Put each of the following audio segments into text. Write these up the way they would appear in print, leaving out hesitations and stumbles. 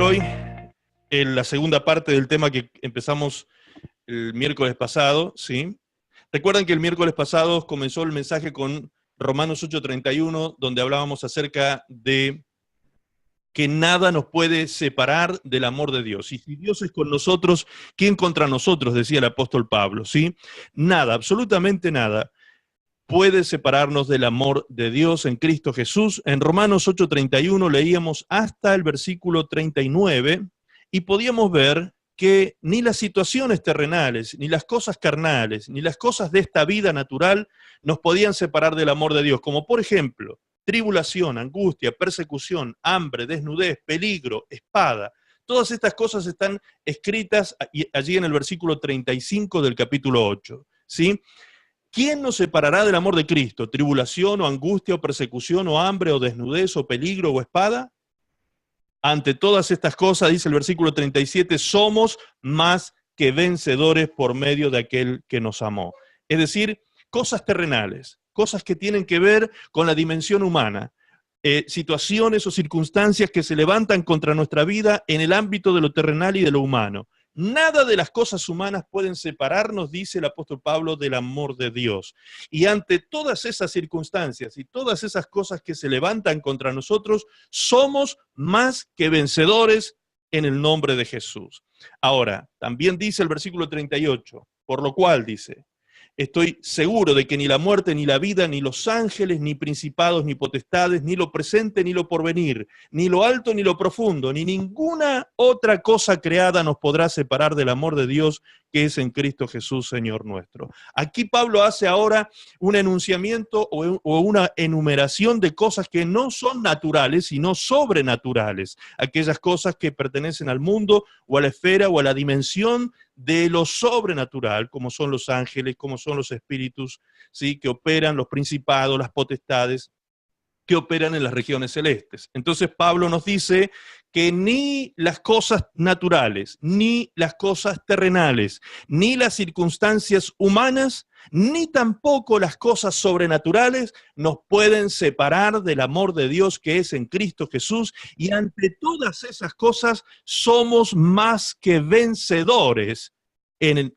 hoy en la segunda parte del tema que empezamos el miércoles pasado, ¿sí? Recuerdan que el miércoles pasado comenzó el mensaje con Romanos 8:31, donde hablábamos acerca de que nada nos puede separar del amor de Dios. Y si Dios es con nosotros, ¿quién contra nosotros? Decía el apóstol Pablo, ¿sí? Nada, absolutamente nada puede separarnos del amor de Dios en Cristo Jesús. En Romanos 8:31 leíamos hasta el versículo 39 y podíamos ver que ni las situaciones terrenales, ni las cosas carnales, ni las cosas de esta vida natural nos podían separar del amor de Dios, como por ejemplo, tribulación, angustia, persecución, hambre, desnudez, peligro, espada. Todas estas cosas están escritas allí en el versículo 35 del capítulo 8, ¿sí? ¿Quién nos separará del amor de Cristo? ¿Tribulación o angustia o persecución o hambre o desnudez o peligro o espada? Ante todas estas cosas, dice el versículo 37, somos más que vencedores por medio de aquel que nos amó. Es decir, cosas terrenales, cosas que tienen que ver con la dimensión humana, situaciones o circunstancias que se levantan contra nuestra vida en el ámbito de lo terrenal y de lo humano. Nada de las cosas humanas pueden separarnos, dice el apóstol Pablo, del amor de Dios. Y ante todas esas circunstancias y todas esas cosas que se levantan contra nosotros, somos más que vencedores en el nombre de Jesús. Ahora, también dice el versículo 38, por lo cual dice, estoy seguro de que ni la muerte, ni la vida, ni los ángeles, ni principados, ni potestades, ni lo presente, ni lo porvenir, ni lo alto, ni lo profundo, ni ninguna otra cosa creada nos podrá separar del amor de Dios que es en Cristo Jesús, Señor nuestro. Aquí Pablo hace ahora un enunciamiento o una enumeración de cosas que no son naturales, sino sobrenaturales. Aquellas cosas que pertenecen al mundo o a la esfera o a la dimensión de lo sobrenatural, como son los ángeles, como son los espíritus, ¿sí? Que operan, los principados, las potestades, que operan en las regiones celestes. Entonces Pablo nos dice que ni las cosas naturales, ni las cosas terrenales, ni las circunstancias humanas, ni tampoco las cosas sobrenaturales nos pueden separar del amor de Dios que es en Cristo Jesús, y ante todas esas cosas somos más que vencedores en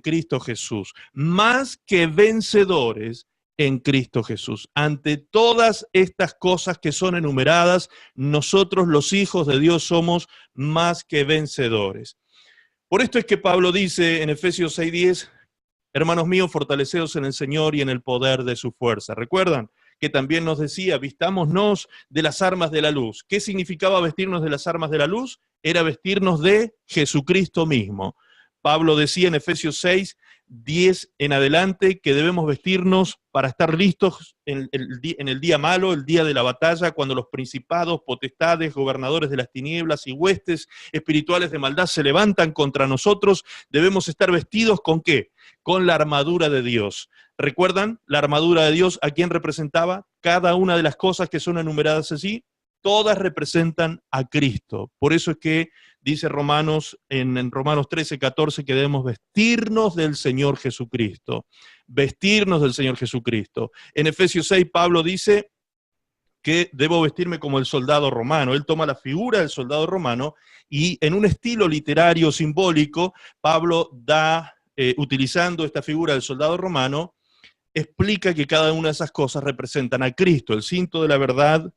Cristo Jesús, más que vencedores en Cristo Jesús. Ante todas estas cosas que son enumeradas, nosotros los hijos de Dios somos más que vencedores. Por esto es que Pablo dice en Efesios 6:10, hermanos míos, fortaleceos en el Señor y en el poder de su fuerza. ¿Recuerdan? Que también nos decía, vistámonos de las armas de la luz. ¿Qué significaba vestirnos de las armas de la luz? Era vestirnos de Jesucristo mismo. Pablo decía en Efesios 6:10 en adelante que debemos vestirnos para estar listos en el día malo, el día de la batalla, cuando los principados, potestades, gobernadores de las tinieblas y huestes espirituales de maldad se levantan contra nosotros. Debemos estar vestidos ¿con qué? Con la armadura de Dios. ¿Recuerdan? La armadura de Dios, ¿a quién representaba? Cada una de las cosas que son enumeradas allí, todas representan a Cristo. Por eso es que dice Romanos, en Romanos 13:14, que debemos vestirnos del Señor Jesucristo. Vestirnos del Señor Jesucristo. En Efesios 6, Pablo dice que debo vestirme como el soldado romano. Él toma la figura del soldado romano y en un estilo literario simbólico, Pablo da, utilizando esta figura del soldado romano, explica que cada una de esas cosas representan a Cristo. El cinto de la verdad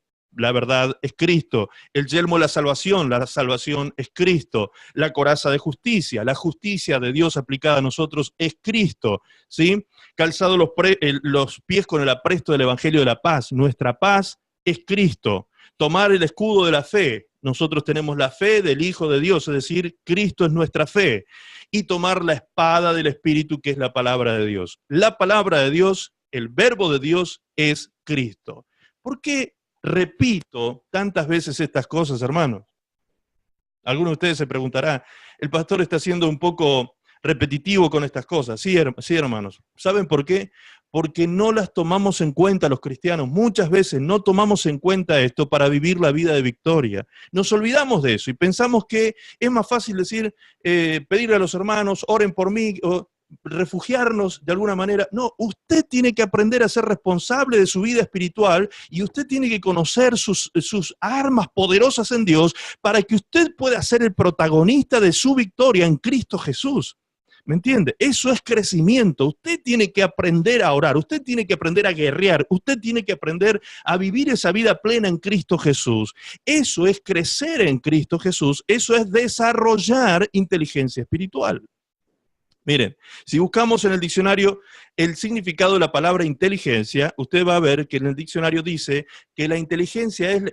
es Cristo. El yelmo de la salvación es Cristo. La coraza de justicia, la justicia de Dios aplicada a nosotros es Cristo, ¿sí? Calzado los pies con el apresto del Evangelio de la paz. Nuestra paz es Cristo. Tomar el escudo de la fe. Nosotros tenemos la fe del Hijo de Dios, es decir, Cristo es nuestra fe. Y tomar la espada del Espíritu, que es la palabra de Dios. La palabra de Dios, el verbo de Dios, es Cristo. ¿Por qué repito tantas veces estas cosas, hermanos? Algunos de ustedes se preguntarán, el pastor está siendo un poco repetitivo con estas cosas. Sí, hermanos. ¿Saben por qué? Porque no las tomamos en cuenta los cristianos. Muchas veces no tomamos en cuenta esto para vivir la vida de victoria. Nos olvidamos de eso y pensamos que es más fácil decir, pedirle a los hermanos, oren por mí. refugiarnos de alguna manera. No, usted tiene que aprender a ser responsable de su vida espiritual y usted tiene que conocer sus armas poderosas en Dios para que usted pueda ser el protagonista de su victoria en Cristo Jesús. ¿Me entiende? Eso es crecimiento. Usted tiene que aprender a orar, usted tiene que aprender a guerrear, usted tiene que aprender a vivir esa vida plena en Cristo Jesús. Eso es crecer en Cristo Jesús, eso es desarrollar inteligencia espiritual. Miren, si buscamos en el diccionario el significado de la palabra inteligencia, usted va a ver que en el diccionario dice que la inteligencia es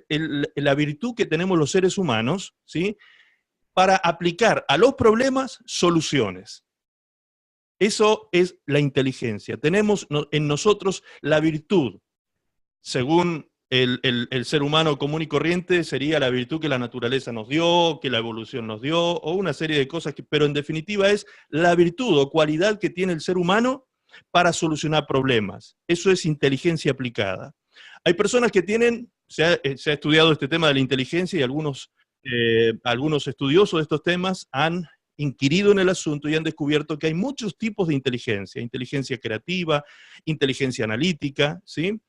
la virtud que tenemos los seres humanos, ¿sí?, para aplicar a los problemas soluciones. Eso es la inteligencia. Tenemos en nosotros la virtud, según el ser humano común y corriente, sería la virtud que la naturaleza nos dio, que la evolución nos dio, o una serie de cosas, pero en definitiva es la virtud o cualidad que tiene el ser humano para solucionar problemas. Eso es inteligencia aplicada. Hay personas que tienen, se ha estudiado este tema de la inteligencia y algunos estudiosos de estos temas han inquirido en el asunto y han descubierto que hay muchos tipos de inteligencia: inteligencia creativa, inteligencia analítica, ¿sí?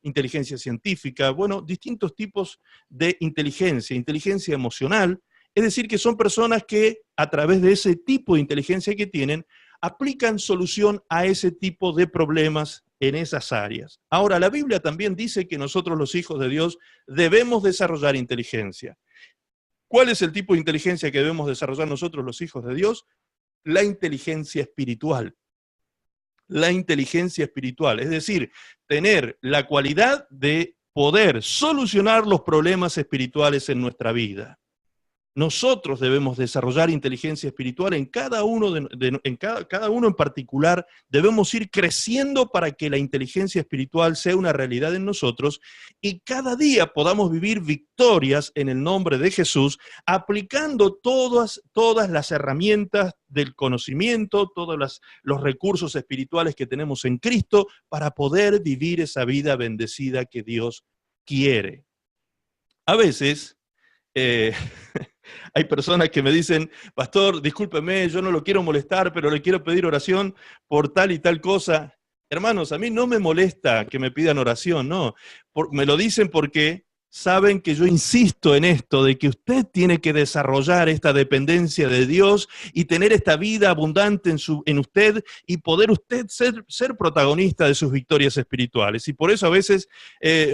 Inteligencia científica, bueno, distintos tipos de inteligencia emocional, es decir, que son personas que a través de ese tipo de inteligencia que tienen, aplican solución a ese tipo de problemas en esas áreas. Ahora, la Biblia también dice que nosotros los hijos de Dios debemos desarrollar inteligencia. ¿Cuál es el tipo de inteligencia que debemos desarrollar nosotros los hijos de Dios? La inteligencia espiritual. La inteligencia espiritual, es decir, tener la cualidad de poder solucionar los problemas espirituales en nuestra vida. Nosotros debemos desarrollar inteligencia espiritual en cada uno, cada uno en particular. Debemos ir creciendo para que la inteligencia espiritual sea una realidad en nosotros y cada día podamos vivir victorias en el nombre de Jesús, aplicando todas las herramientas del conocimiento, todos los recursos espirituales que tenemos en Cristo para poder vivir esa vida bendecida que Dios quiere. A veces hay personas que me dicen: pastor, discúlpeme, yo no lo quiero molestar, pero le quiero pedir oración por tal y tal cosa. Hermanos, a mí no me molesta que me pidan oración, no. Me lo dicen porque saben que yo insisto en esto, de que usted tiene que desarrollar esta dependencia de Dios y tener esta vida abundante en usted y poder usted ser protagonista de sus victorias espirituales. Y por eso a veces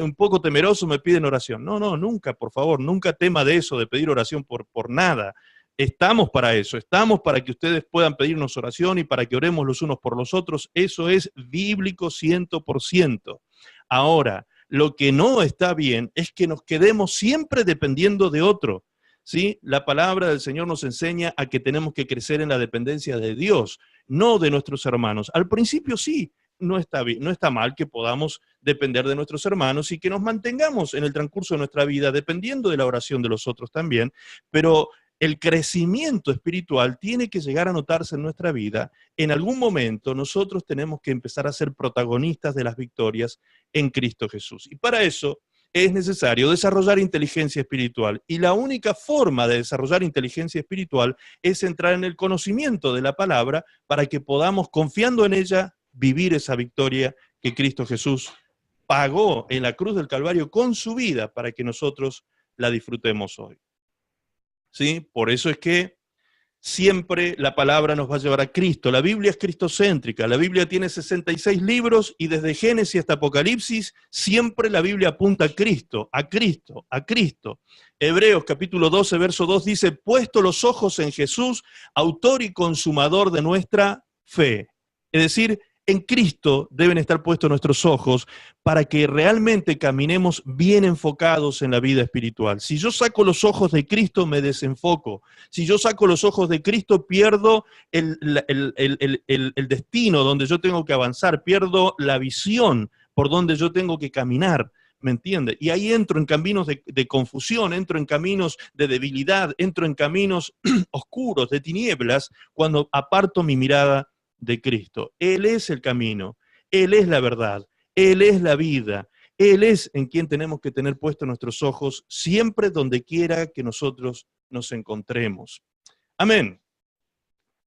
un poco temeroso me piden oración. No, nunca, por favor, nunca tema de eso, de pedir oración por nada. Estamos para eso, estamos para que ustedes puedan pedirnos oración y para que oremos los unos por los otros. Eso es bíblico 100%. Ahora, lo que no está bien es que nos quedemos siempre dependiendo de otro, ¿sí? La palabra del Señor nos enseña a que tenemos que crecer en la dependencia de Dios, no de nuestros hermanos. Al principio sí, no está bien, no está mal que podamos depender de nuestros hermanos y que nos mantengamos en el transcurso de nuestra vida dependiendo de la oración de los otros también, pero el crecimiento espiritual tiene que llegar a notarse en nuestra vida. En algún momento nosotros tenemos que empezar a ser protagonistas de las victorias en Cristo Jesús. Y para eso es necesario desarrollar inteligencia espiritual. Y la única forma de desarrollar inteligencia espiritual es entrar en el conocimiento de la palabra para que podamos, confiando en ella, vivir esa victoria que Cristo Jesús pagó en la cruz del Calvario con su vida para que nosotros la disfrutemos hoy. ¿Sí? Por eso es que siempre la palabra nos va a llevar a Cristo. La Biblia es cristocéntrica. La Biblia tiene 66 libros y desde Génesis hasta Apocalipsis siempre la Biblia apunta a Cristo, a Cristo, a Cristo. Hebreos capítulo 12, verso 2 dice: puesto los ojos en Jesús, autor y consumador de nuestra fe. Es decir, en Cristo deben estar puestos nuestros ojos para que realmente caminemos bien enfocados en la vida espiritual. Si yo saco los ojos de Cristo, me desenfoco. Si yo saco los ojos de Cristo, pierdo el destino donde yo tengo que avanzar, pierdo la visión por donde yo tengo que caminar. ¿Me entiende? Y ahí entro en caminos de confusión, entro en caminos de debilidad, entro en caminos oscuros, de tinieblas, cuando aparto mi mirada de Cristo. Él es el camino, Él es la verdad, Él es la vida, Él es en quien tenemos que tener puestos nuestros ojos siempre donde quiera que nosotros nos encontremos. Amén.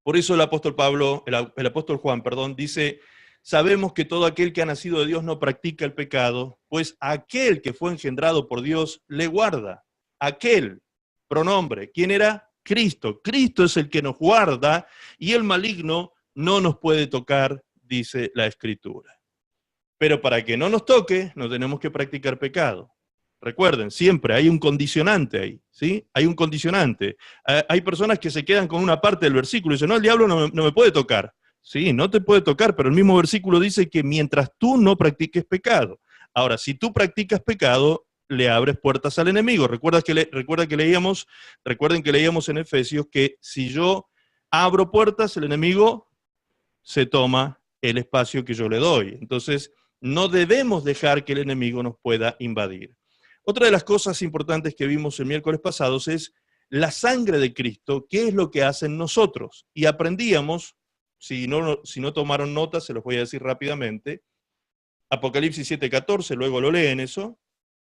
Por eso el apóstol Juan, perdón, dice, sabemos que todo aquel que ha nacido de Dios no practica el pecado, pues aquel que fue engendrado por Dios le guarda. Aquel, pronombre, ¿quién era? Cristo. Cristo es el que nos guarda y el maligno no nos puede tocar, dice la Escritura. Pero para que no nos toque, no tenemos que practicar pecado. Recuerden, siempre hay un condicionante ahí, ¿sí? Hay un condicionante. Hay personas que se quedan con una parte del versículo y dicen, no, el diablo no me puede tocar. Sí, no te puede tocar, pero el mismo versículo dice que mientras tú no practiques pecado. Ahora, si tú practicas pecado, le abres puertas al enemigo. Recuerden que leíamos en Efesios que si yo abro puertas, el enemigo se toma el espacio que yo le doy. Entonces, no debemos dejar que el enemigo nos pueda invadir. Otra de las cosas importantes que vimos el miércoles pasados es la sangre de Cristo, qué es lo que hace en nosotros. Y aprendíamos, si no tomaron nota, se los voy a decir rápidamente, Apocalipsis 7:14, luego lo leen eso,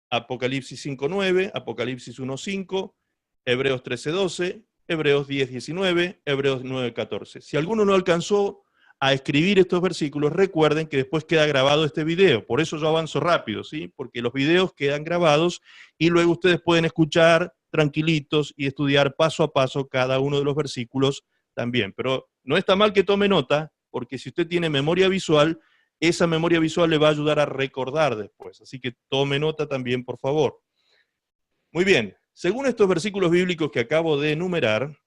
Apocalipsis 5:9, Apocalipsis 1:5, Hebreos 13:12, Hebreos 10:19, Hebreos 9:14. Si alguno no alcanzó a escribir estos versículos, recuerden que después queda grabado este video. Por eso yo avanzo rápido, ¿sí? Porque los videos quedan grabados y luego ustedes pueden escuchar tranquilitos y estudiar paso a paso cada uno de los versículos también. Pero no está mal que tome nota, porque si usted tiene memoria visual, esa memoria visual le va a ayudar a recordar después. Así que tome nota también, por favor. Muy bien, según estos versículos bíblicos que acabo de enumerar,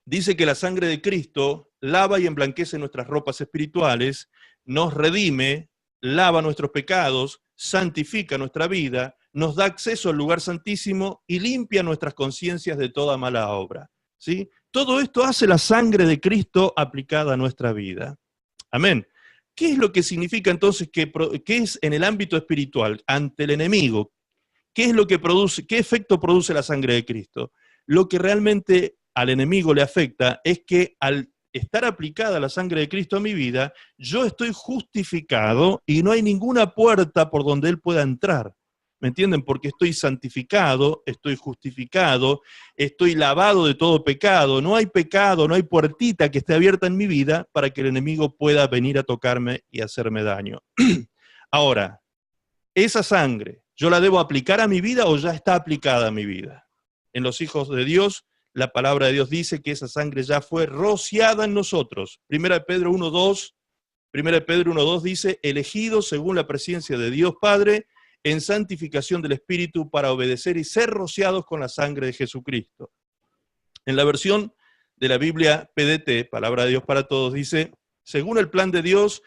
dice que la sangre de Cristo lava y emblanquece nuestras ropas espirituales, nos redime, lava nuestros pecados, santifica nuestra vida, nos da acceso al lugar santísimo y limpia nuestras conciencias de toda mala obra. ¿Sí? Todo esto hace la sangre de Cristo aplicada a nuestra vida. Amén. ¿Qué es lo que significa entonces qué es en el ámbito espiritual ante el enemigo? ¿Qué es lo que produce, qué efecto produce la sangre de Cristo? Lo que realmente al enemigo le afecta es que al estar aplicada la sangre de Cristo a mi vida, yo estoy justificado y no hay ninguna puerta por donde él pueda entrar. ¿Me entienden? Porque estoy santificado, estoy justificado, estoy lavado de todo pecado. No hay pecado, no hay puertita que esté abierta en mi vida para que el enemigo pueda venir a tocarme y hacerme daño. Ahora, esa sangre, ¿yo la debo aplicar a mi vida o ya está aplicada a mi vida? En los hijos de Dios, la palabra de Dios dice que esa sangre ya fue rociada en nosotros. Primera de Pedro 1:2 dice, elegidos según la presencia de Dios Padre, en santificación del Espíritu para obedecer y ser rociados con la sangre de Jesucristo. En la versión de la Biblia PDT, Palabra de Dios para Todos, dice, según el plan de Dios,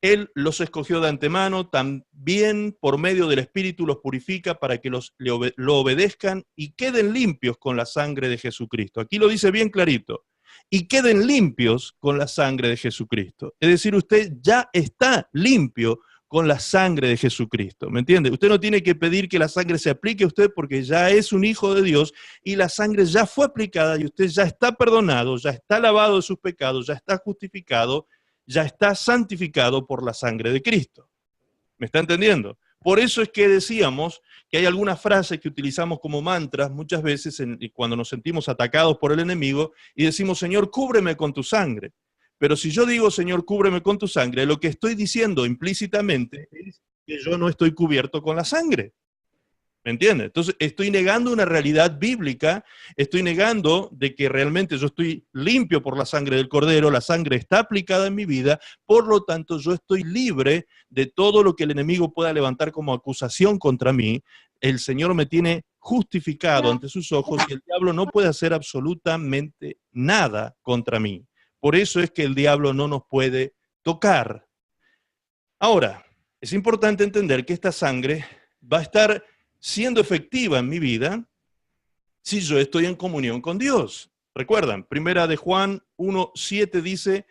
Él los escogió de antemano, también por medio del Espíritu los purifica para que lo obedezcan y queden limpios con la sangre de Jesucristo. Aquí lo dice bien clarito. Y queden limpios con la sangre de Jesucristo. Es decir, usted ya está limpio con la sangre de Jesucristo, ¿me entiende? Usted no tiene que pedir que la sangre se aplique a usted porque ya es un hijo de Dios y la sangre ya fue aplicada y usted ya está perdonado, ya está lavado de sus pecados, ya está justificado, ya está santificado por la sangre de Cristo. ¿Me está entendiendo? Por eso es que decíamos que hay algunas frases que utilizamos como mantras muchas veces cuando nos sentimos atacados por el enemigo y decimos, Señor, cúbreme con tu sangre. Pero si yo digo, Señor, cúbreme con tu sangre, lo que estoy diciendo implícitamente es que yo no estoy cubierto con la sangre. ¿Me entiendes? Entonces, estoy negando una realidad bíblica, estoy negando de que realmente yo estoy limpio por la sangre del Cordero, la sangre está aplicada en mi vida, por lo tanto, yo estoy libre de todo lo que el enemigo pueda levantar como acusación contra mí. El Señor me tiene justificado ante sus ojos y el diablo no puede hacer absolutamente nada contra mí. Por eso es que el diablo no nos puede tocar. Ahora, es importante entender que esta sangre va a estar siendo efectiva en mi vida si yo estoy en comunión con Dios. Recuerdan, primera de Juan 1:7 dice,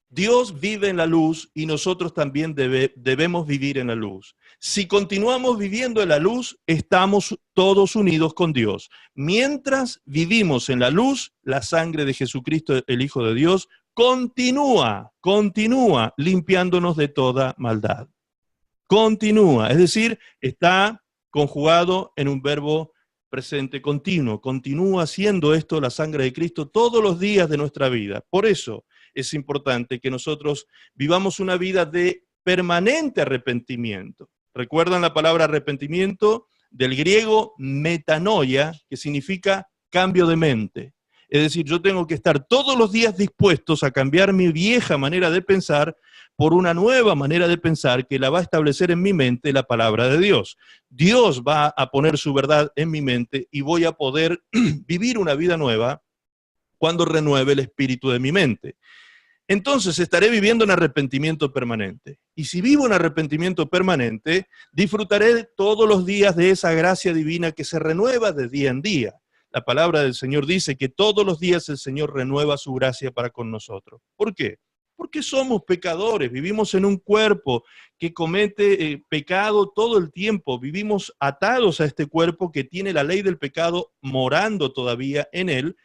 Dios vive en la luz y nosotros también debemos vivir en la luz. Si continuamos viviendo en la luz, estamos todos unidos con Dios. Mientras vivimos en la luz, la sangre de Jesucristo, el Hijo de Dios, continúa limpiándonos de toda maldad. Continúa, es decir, está conjugado en un verbo presente, continuo. Continúa haciendo esto la sangre de Cristo todos los días de nuestra vida. Por eso es importante que nosotros vivamos una vida de permanente arrepentimiento. ¿Recuerdan la palabra arrepentimiento? Del griego metanoia, que significa cambio de mente. Es decir, yo tengo que estar todos los días dispuestos a cambiar mi vieja manera de pensar por una nueva manera de pensar que la va a establecer en mi mente la palabra de Dios. Dios va a poner su verdad en mi mente y voy a poder vivir una vida nueva cuando renueve el espíritu de mi mente. Entonces estaré viviendo en arrepentimiento permanente. Y si vivo en arrepentimiento permanente, disfrutaré todos los días de esa gracia divina que se renueva de día en día. La palabra del Señor dice que todos los días el Señor renueva su gracia para con nosotros. ¿Por qué? Porque somos pecadores, vivimos en un cuerpo que comete pecado todo el tiempo, vivimos atados a este cuerpo que tiene la ley del pecado morando todavía en él,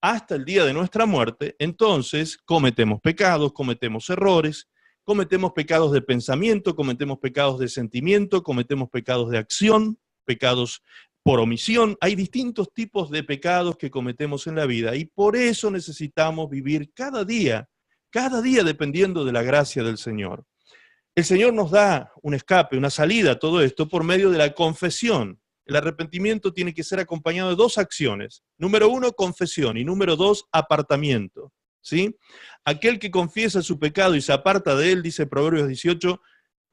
hasta el día de nuestra muerte. Entonces cometemos pecados, cometemos errores, cometemos pecados de pensamiento, cometemos pecados de sentimiento, cometemos pecados de acción, pecados por omisión. Hay distintos tipos de pecados que cometemos en la vida y por eso necesitamos vivir cada día dependiendo de la gracia del Señor. El Señor nos da un escape, una salida a todo esto por medio de la confesión. El arrepentimiento tiene que ser acompañado de dos acciones. Número 1, confesión, y número 2, apartamiento. ¿Sí? Aquel que confiesa su pecado y se aparta de él, dice Proverbios 18,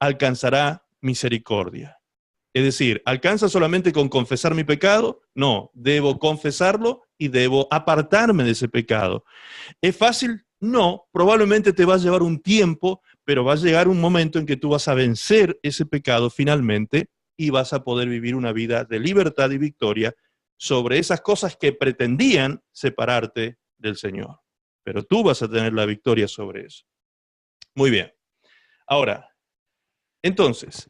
alcanzará misericordia. Es decir, ¿alcanza solamente con confesar mi pecado? No, debo confesarlo y debo apartarme de ese pecado. ¿Es fácil? No, probablemente te va a llevar un tiempo, pero va a llegar un momento en que tú vas a vencer ese pecado finalmente y vas a poder vivir una vida de libertad y victoria sobre esas cosas que pretendían separarte del Señor. Pero tú vas a tener la victoria sobre eso. Muy bien. Ahora, entonces,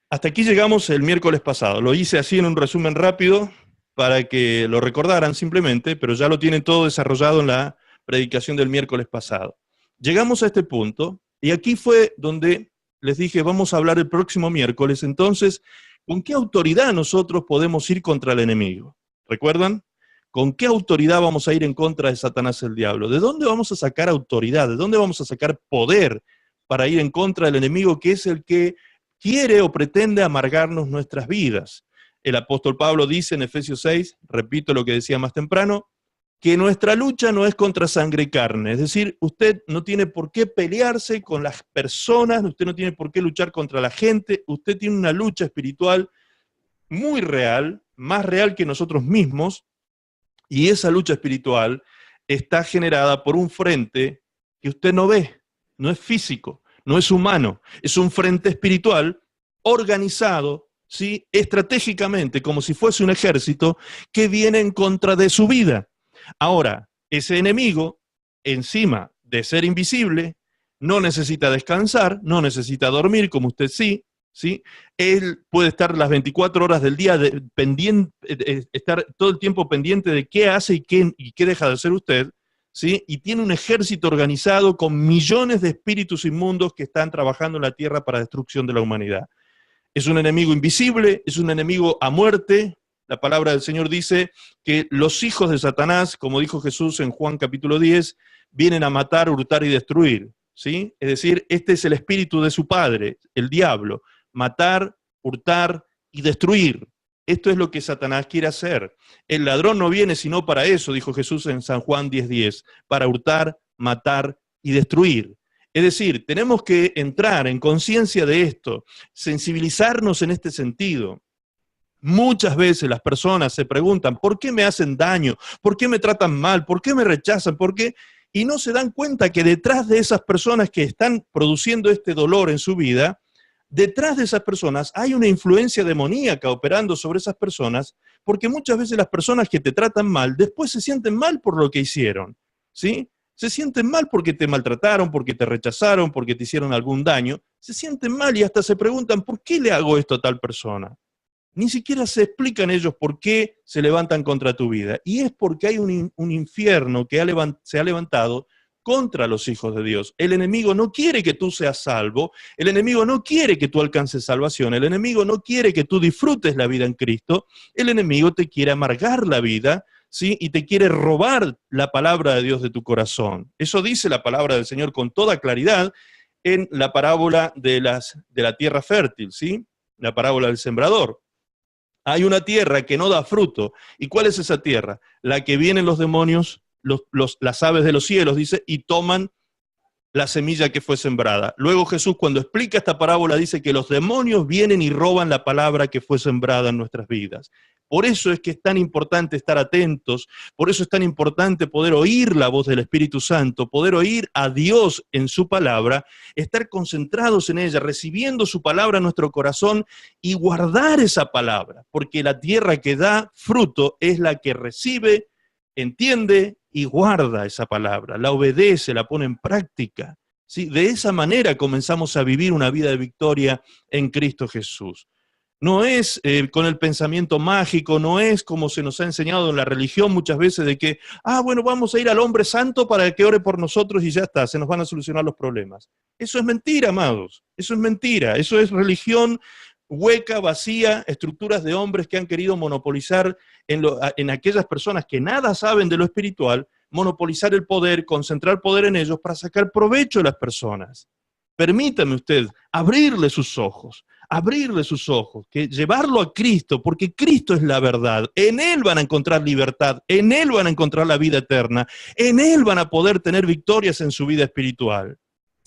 hasta aquí llegamos el miércoles pasado. Lo hice así en un resumen rápido para que lo recordaran simplemente, pero ya lo tienen todo desarrollado en la predicación del miércoles pasado. Llegamos a este punto y aquí fue donde les dije, vamos a hablar el próximo miércoles, entonces, ¿con qué autoridad nosotros podemos ir contra el enemigo? ¿Recuerdan? ¿Con qué autoridad vamos a ir en contra de Satanás el diablo? ¿De dónde vamos a sacar autoridad? ¿De dónde vamos a sacar poder para ir en contra del enemigo que es el que quiere o pretende amargarnos nuestras vidas? El apóstol Pablo dice en Efesios 6, repito lo que decía más temprano, que nuestra lucha no es contra sangre y carne. Es decir, usted no tiene por qué pelearse con las personas, usted no tiene por qué luchar contra la gente, usted tiene una lucha espiritual muy real, más real que nosotros mismos, y esa lucha espiritual está generada por un frente que usted no ve, no es físico, no es humano, es un frente espiritual organizado, ¿sí? Estratégicamente, como si fuese un ejército que viene en contra de su vida. Ahora, ese enemigo, encima de ser invisible, no necesita descansar, no necesita dormir, como usted sí, ¿sí? Él puede estar las 24 horas del día estar todo el tiempo pendiente de qué hace y qué deja de hacer usted, ¿sí? Y tiene un ejército organizado con millones de espíritus inmundos que están trabajando en la tierra para destrucción de la humanidad. Es un enemigo invisible, es un enemigo a muerte. La palabra del Señor dice que los hijos de Satanás, como dijo Jesús en Juan capítulo 10, vienen a matar, hurtar y destruir, ¿sí? Es decir, este es el espíritu de su padre, el diablo, matar, hurtar y destruir. Esto es lo que Satanás quiere hacer. El ladrón no viene sino para eso, dijo Jesús en San Juan 10:10, para hurtar, matar y destruir. Es decir, tenemos que entrar en conciencia de esto, sensibilizarnos en este sentido. Muchas veces las personas se preguntan, ¿por qué me hacen daño? ¿Por qué me tratan mal? ¿Por qué me rechazan? ¿Por qué? Y no se dan cuenta que detrás de esas personas que están produciendo este dolor en su vida, detrás de esas personas hay una influencia demoníaca operando sobre esas personas, porque muchas veces las personas que te tratan mal, después se sienten mal por lo que hicieron, ¿sí? Se sienten mal porque te maltrataron, porque te rechazaron, porque te hicieron algún daño, se sienten mal y hasta se preguntan, ¿por qué le hago esto a tal persona? Ni siquiera se explican ellos por qué se levantan contra tu vida. Y es porque hay un infierno que se ha levantado contra los hijos de Dios. El enemigo no quiere que tú seas salvo, el enemigo no quiere que tú alcances salvación, el enemigo no quiere que tú disfrutes la vida en Cristo, el enemigo te quiere amargar la vida, ¿sí? Y te quiere robar la palabra de Dios de tu corazón. Eso dice la palabra del Señor con toda claridad en la parábola de la tierra fértil, ¿sí? La parábola del sembrador. Hay una tierra que no da fruto. ¿Y cuál es esa tierra? La que vienen los demonios, las aves de los cielos, dice, y toman la semilla que fue sembrada. Luego Jesús, cuando explica esta parábola, dice que los demonios vienen y roban la palabra que fue sembrada en nuestras vidas. Por eso es que es tan importante estar atentos, por eso es tan importante poder oír la voz del Espíritu Santo, poder oír a Dios en su palabra, estar concentrados en ella, recibiendo su palabra en nuestro corazón y guardar esa palabra, porque la tierra que da fruto es la que recibe, entiende y guarda esa palabra, la obedece, la pone en práctica. ¿Sí? De esa manera comenzamos a vivir una vida de victoria en Cristo Jesús. No es con el pensamiento mágico, no es como se nos ha enseñado en la religión muchas veces de que, bueno, vamos a ir al hombre santo para que ore por nosotros y ya está, se nos van a solucionar los problemas. Eso es mentira, amados, eso es mentira, eso es religión hueca, vacía, estructuras de hombres que han querido monopolizar en aquellas personas que nada saben de lo espiritual, monopolizar el poder, concentrar poder en ellos para sacar provecho de las personas. Permítame usted abrirle sus ojos, que llevarlo a Cristo, porque Cristo es la verdad. En Él van a encontrar libertad, en Él van a encontrar la vida eterna, en Él van a poder tener victorias en su vida espiritual.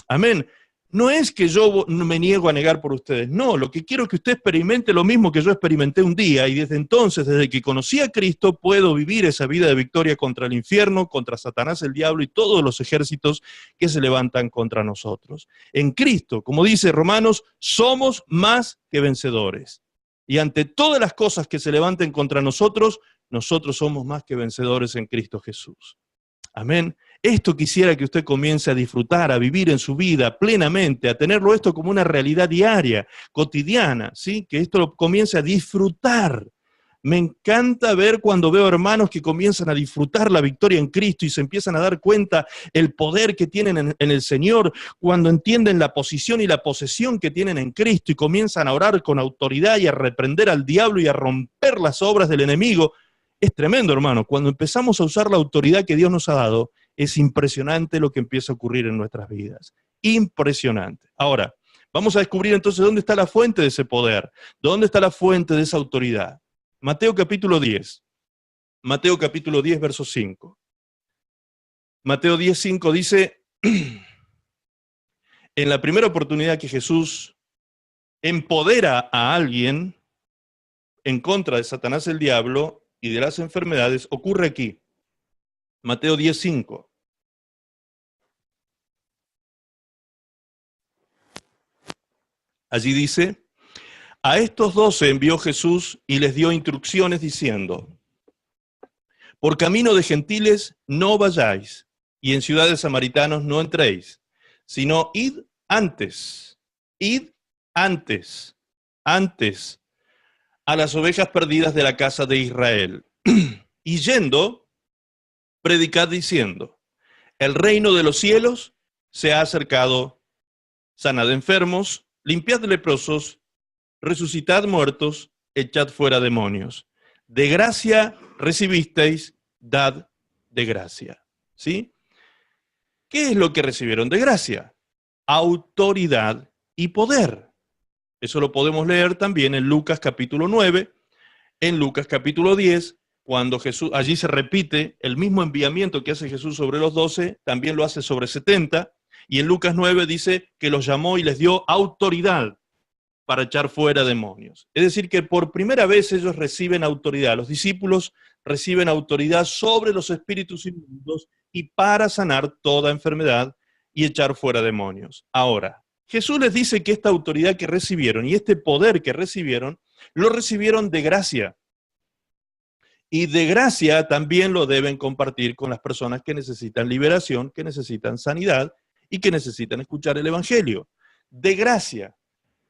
Amén. No es que yo me niego a negar por ustedes, no, lo que quiero es que usted experimente lo mismo que yo experimenté un día y desde entonces, desde que conocí a Cristo, puedo vivir esa vida de victoria contra el infierno, contra Satanás, el diablo y todos los ejércitos que se levantan contra nosotros. En Cristo, como dice Romanos, somos más que vencedores. Y ante todas las cosas que se levanten contra nosotros, nosotros somos más que vencedores en Cristo Jesús. Amén. Esto quisiera que usted comience a disfrutar, a vivir en su vida plenamente, a tenerlo esto como una realidad diaria, cotidiana, ¿sí? Que esto lo comience a disfrutar. Me encanta ver cuando veo hermanos que comienzan a disfrutar la victoria en Cristo y se empiezan a dar cuenta el poder que tienen en el Señor, cuando entienden la posición y la posesión que tienen en Cristo y comienzan a orar con autoridad y a reprender al diablo y a romper las obras del enemigo. Es tremendo, hermano. Cuando empezamos a usar la autoridad que Dios nos ha dado, es impresionante lo que empieza a ocurrir en nuestras vidas. Impresionante. Ahora, vamos a descubrir entonces dónde está la fuente de ese poder, dónde está la fuente de esa autoridad. Mateo capítulo 10. Mateo capítulo 10, verso 5. Mateo 10, 5 dice, en la primera oportunidad que Jesús empodera a alguien en contra de Satanás el diablo y de las enfermedades, ocurre aquí. Mateo 10, 5. Allí dice, a estos 12 envió Jesús y les dio instrucciones diciendo, por camino de gentiles no vayáis, y en ciudades samaritanos no entréis, sino id antes a las ovejas perdidas de la casa de Israel. Y yendo, predicad diciendo, el reino de los cielos se ha acercado, sanad enfermos, limpiad leprosos, resucitad muertos, echad fuera demonios. De gracia recibisteis, dad de gracia. ¿Sí? ¿Qué es lo que recibieron de gracia? Autoridad y poder. Eso lo podemos leer también en Lucas capítulo 9, en Lucas capítulo 10, cuando Jesús, allí se repite el mismo enviamiento que hace Jesús sobre los 12, también lo hace sobre 70, y en Lucas 9 dice que los llamó y les dio autoridad para echar fuera demonios. Es decir, que por primera vez ellos reciben autoridad, los discípulos reciben autoridad sobre los espíritus inmundos y para sanar toda enfermedad y echar fuera demonios. Ahora, Jesús les dice que esta autoridad que recibieron y este poder que recibieron, lo recibieron de gracia. Y de gracia también lo deben compartir con las personas que necesitan liberación, que necesitan sanidad y que necesitan escuchar el Evangelio. De gracia.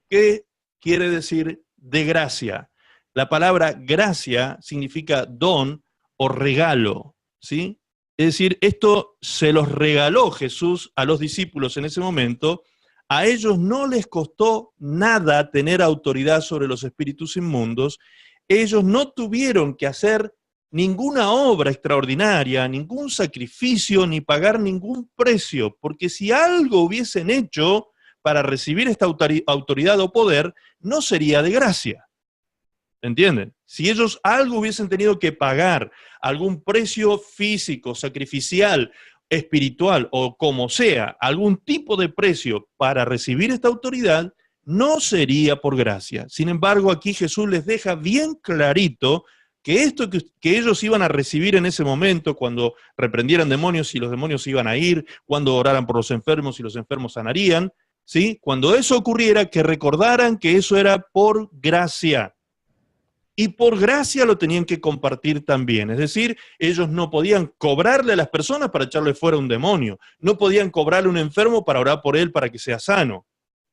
¿Qué quiere decir de gracia? La palabra gracia significa don o regalo, ¿sí? Es decir, esto se los regaló Jesús a los discípulos en ese momento. A ellos no les costó nada tener autoridad sobre los espíritus inmundos. Ellos no tuvieron que hacer ninguna obra extraordinaria, ningún sacrificio, ni pagar ningún precio, porque si algo hubiesen hecho para recibir esta autoridad o poder, no sería de gracia. ¿Entienden? Si ellos algo hubiesen tenido que pagar, algún precio físico, sacrificial, espiritual o como sea, algún tipo de precio para recibir esta autoridad, no sería por gracia. Sin embargo, aquí Jesús les deja bien clarito que esto que ellos iban a recibir en ese momento, cuando reprendieran demonios y los demonios iban a ir, cuando oraran por los enfermos y los enfermos sanarían, ¿sí? Cuando eso ocurriera, que recordaran que eso era por gracia. Y por gracia lo tenían que compartir también. Es decir, ellos no podían cobrarle a las personas para echarle fuera un demonio. No podían cobrarle a un enfermo para orar por él para que sea sano.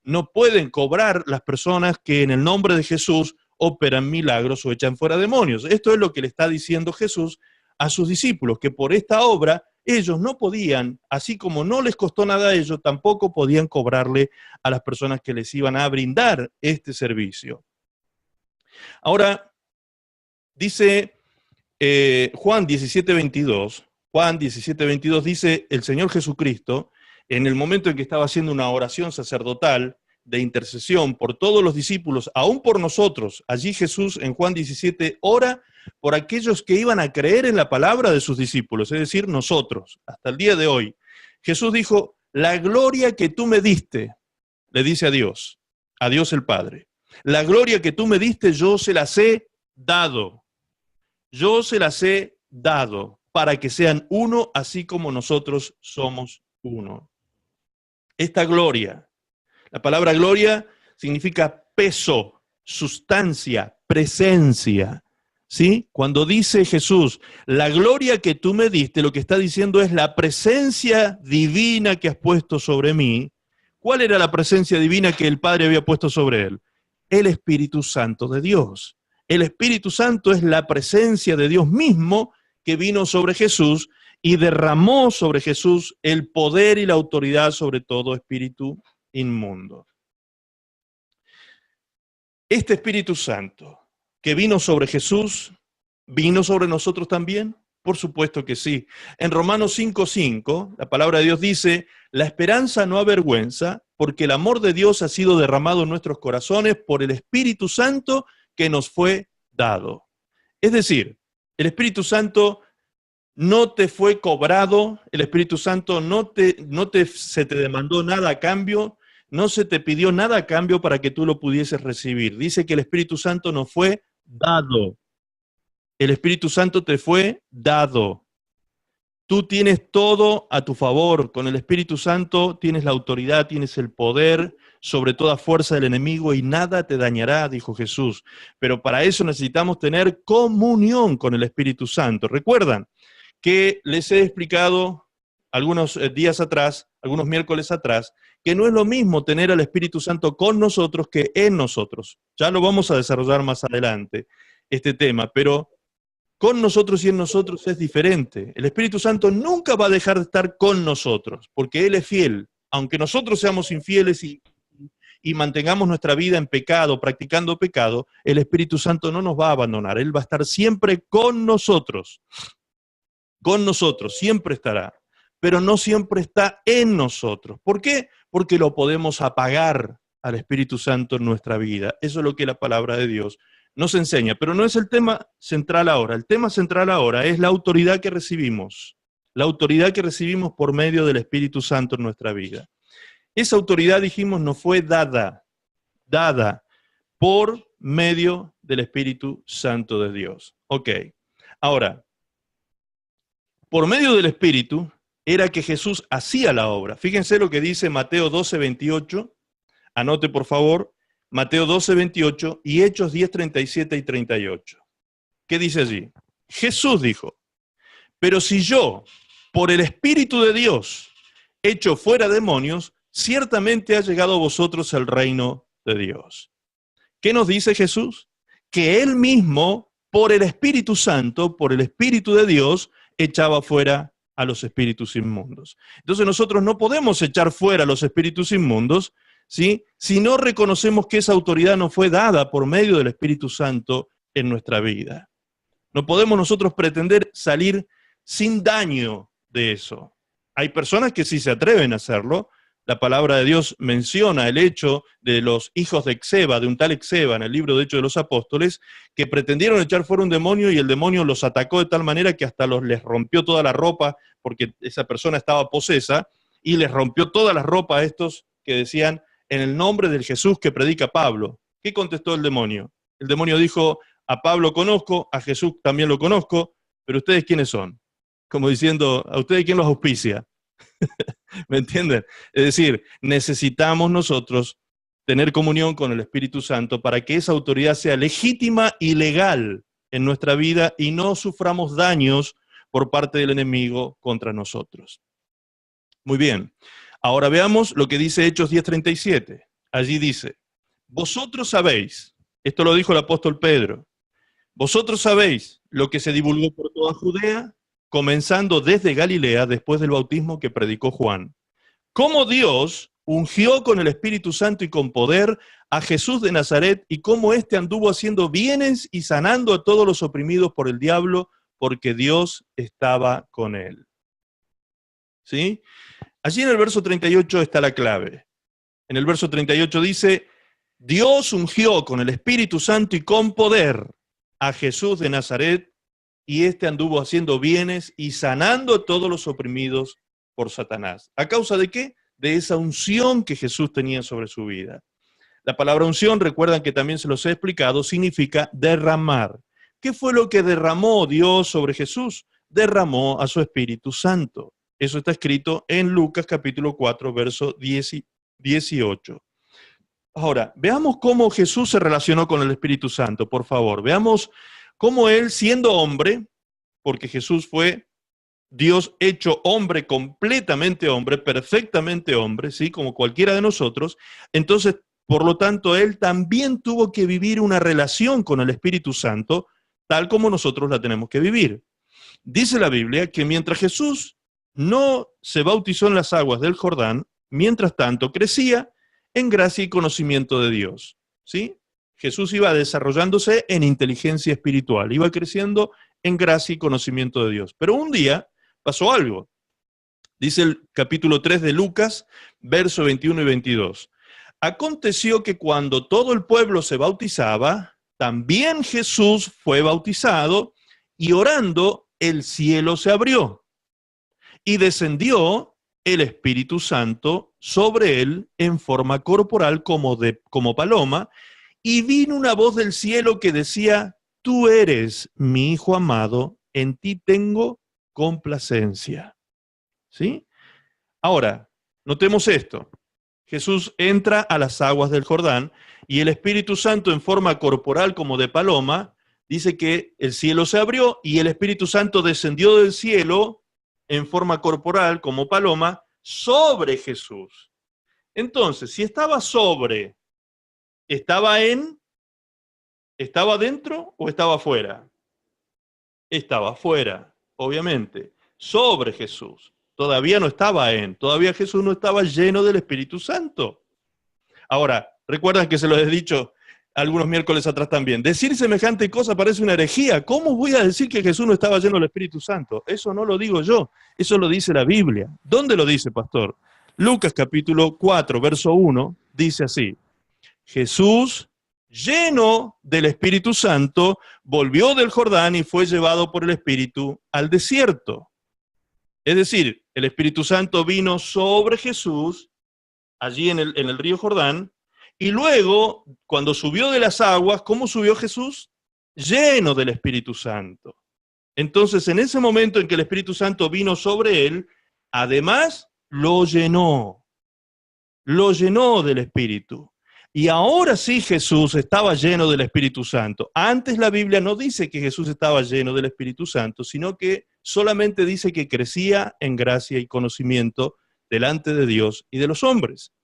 No pueden cobrar las personas que en el nombre de Jesús operan milagros o echan fuera demonios. Esto es lo que le está diciendo Jesús a sus discípulos, que por esta obra ellos no podían, así como no les costó nada a ellos, tampoco podían cobrarle a las personas que les iban a brindar este servicio. Ahora, dice Juan 17:22 dice el Señor Jesucristo, en el momento en que estaba haciendo una oración sacerdotal de intercesión por todos los discípulos, aún por nosotros, allí Jesús en Juan 17 ora por aquellos que iban a creer en la palabra de sus discípulos, es decir, nosotros, hasta el día de hoy. Jesús dijo, la gloria que tú me diste, le dice a Dios el Padre, la gloria que tú me diste yo se las he dado. Yo se las he dado para que sean uno, así como nosotros somos uno. Esta gloria, la palabra gloria significa peso, sustancia, presencia, ¿sí? Cuando dice Jesús, la gloria que tú me diste, lo que está diciendo es la presencia divina que has puesto sobre mí. ¿Cuál era la presencia divina que el Padre había puesto sobre él? El Espíritu Santo de Dios. El Espíritu Santo es la presencia de Dios mismo que vino sobre Jesús y derramó sobre Jesús el poder y la autoridad sobre todo espíritu inmundo. Este Espíritu Santo que vino sobre Jesús, ¿vino sobre nosotros también? Por supuesto que sí. En Romanos 5:5, la palabra de Dios dice, la esperanza no avergüenza, porque el amor de Dios ha sido derramado en nuestros corazones por el Espíritu Santo que nos fue dado. Es decir, el Espíritu Santo no te fue cobrado, el Espíritu Santo se te demandó nada a cambio, no se te pidió nada a cambio para que tú lo pudieses recibir. Dice que el Espíritu Santo nos fue dado. El Espíritu Santo te fue dado. Tú tienes todo a tu favor. Con el Espíritu Santo tienes la autoridad, tienes el poder sobre toda fuerza del enemigo y nada te dañará, dijo Jesús. Pero para eso necesitamos tener comunión con el Espíritu Santo. ¿Recuerdan que les he explicado algunos días atrás, algunos miércoles atrás, que no es lo mismo tener al Espíritu Santo con nosotros que en nosotros? Ya lo vamos a desarrollar más adelante, este tema, pero con nosotros y en nosotros es diferente. El Espíritu Santo nunca va a dejar de estar con nosotros, porque Él es fiel. Aunque nosotros seamos infieles y mantengamos nuestra vida en pecado, practicando pecado, el Espíritu Santo no nos va a abandonar. Él va a estar siempre con nosotros. Con nosotros, siempre estará. Pero no siempre está en nosotros. ¿Por qué? Porque lo podemos apagar al Espíritu Santo en nuestra vida. Eso es lo que la palabra de Dios nos enseña, pero no es el tema central ahora. El tema central ahora es la autoridad que recibimos. La autoridad que recibimos por medio del Espíritu Santo en nuestra vida. Esa autoridad, dijimos, nos fue dada por medio del Espíritu Santo de Dios. Ok. Ahora, por medio del Espíritu era que Jesús hacía la obra. Fíjense lo que dice Mateo 12:28. Anote, por favor. Mateo 12:28 y Hechos 10:37 y 38. ¿Qué dice allí? Jesús dijo, pero si yo, por el Espíritu de Dios, echo fuera demonios, ciertamente ha llegado a vosotros el reino de Dios. ¿Qué nos dice Jesús? Que Él mismo, por el Espíritu Santo, por el Espíritu de Dios, echaba fuera a los espíritus inmundos. Entonces nosotros no podemos echar fuera a los espíritus inmundos, ¿sí?, si no reconocemos que esa autoridad nos fue dada por medio del Espíritu Santo en nuestra vida. No podemos nosotros pretender salir sin daño de eso. Hay personas que sí se atreven a hacerlo. La palabra de Dios menciona el hecho de los hijos de Exeba, de un tal Exeba, en el libro de Hechos de los Apóstoles, que pretendieron echar fuera un demonio y el demonio los atacó de tal manera que hasta les rompió toda la ropa, porque esa persona estaba posesa, y les rompió toda la ropa a estos que decían, en el nombre del Jesús que predica Pablo. ¿Qué contestó el demonio? El demonio dijo, a Pablo conozco, a Jesús también lo conozco, pero ¿ustedes quiénes son? Como diciendo, ¿a ustedes quién los auspicia? ¿Me entienden? Es decir, necesitamos nosotros tener comunión con el Espíritu Santo para que esa autoridad sea legítima y legal en nuestra vida y no suframos daños por parte del enemigo contra nosotros. Muy bien. Ahora veamos lo que dice Hechos 10:37. Allí dice, vosotros sabéis, esto lo dijo el apóstol Pedro, vosotros sabéis lo que se divulgó por toda Judea, comenzando desde Galilea, después del bautismo que predicó Juan. Cómo Dios ungió con el Espíritu Santo y con poder a Jesús de Nazaret y cómo éste anduvo haciendo bienes y sanando a todos los oprimidos por el diablo, porque Dios estaba con él. ¿Sí? Allí en el verso 38 está la clave. En el verso 38 dice, Dios ungió con el Espíritu Santo y con poder a Jesús de Nazaret, y éste anduvo haciendo bienes y sanando a todos los oprimidos por Satanás. ¿A causa de qué? De esa unción que Jesús tenía sobre su vida. La palabra unción, recuerdan que también se los he explicado, significa derramar. ¿Qué fue lo que derramó Dios sobre Jesús? Derramó a su Espíritu Santo. Eso está escrito en Lucas capítulo 4, verso 18. Ahora, veamos cómo Jesús se relacionó con el Espíritu Santo, por favor. Veamos cómo él, siendo hombre, porque Jesús fue Dios hecho hombre, completamente hombre, perfectamente hombre, ¿sí?, como cualquiera de nosotros, entonces, por lo tanto, él también tuvo que vivir una relación con el Espíritu Santo, tal como nosotros la tenemos que vivir. Dice la Biblia que mientras Jesús no se bautizó en las aguas del Jordán, mientras tanto crecía en gracia y conocimiento de Dios, ¿sí? Jesús iba desarrollándose en inteligencia espiritual, iba creciendo en gracia y conocimiento de Dios. Pero un día pasó algo. Dice el capítulo 3 de Lucas, verso 21 y 22. Aconteció que cuando todo el pueblo se bautizaba, también Jesús fue bautizado, y orando, el cielo se abrió, y descendió el Espíritu Santo sobre él en forma corporal como paloma, y vino una voz del cielo que decía, tú eres mi Hijo amado, en ti tengo complacencia. ¿Sí? Ahora, notemos esto. Jesús entra a las aguas del Jordán y el Espíritu Santo en forma corporal como de paloma, dice que el cielo se abrió y el Espíritu Santo descendió del cielo en forma corporal como paloma sobre Jesús. Entonces, si estaba sobre, ¿estaba dentro o estaba afuera? Estaba afuera, obviamente, sobre Jesús. Todavía no estaba todavía Jesús no estaba lleno del Espíritu Santo. Ahora, recuerdan que se lo he dicho algunos miércoles atrás también. Decir semejante cosa parece una herejía. ¿Cómo voy a decir que Jesús no estaba lleno del Espíritu Santo? Eso no lo digo yo, eso lo dice la Biblia. ¿Dónde lo dice, pastor? Lucas capítulo 4, verso 1, dice así. Jesús, lleno del Espíritu Santo, volvió del Jordán y fue llevado por el Espíritu al desierto. Es decir, el Espíritu Santo vino sobre Jesús, allí en el río Jordán, y luego, cuando subió de las aguas, ¿cómo subió Jesús? Lleno del Espíritu Santo. Entonces, en ese momento en que el Espíritu Santo vino sobre él, además lo llenó del Espíritu. Y ahora sí Jesús estaba lleno del Espíritu Santo. Antes la Biblia no dice que Jesús estaba lleno del Espíritu Santo, sino que solamente dice que crecía en gracia y conocimiento delante de Dios y de los hombres.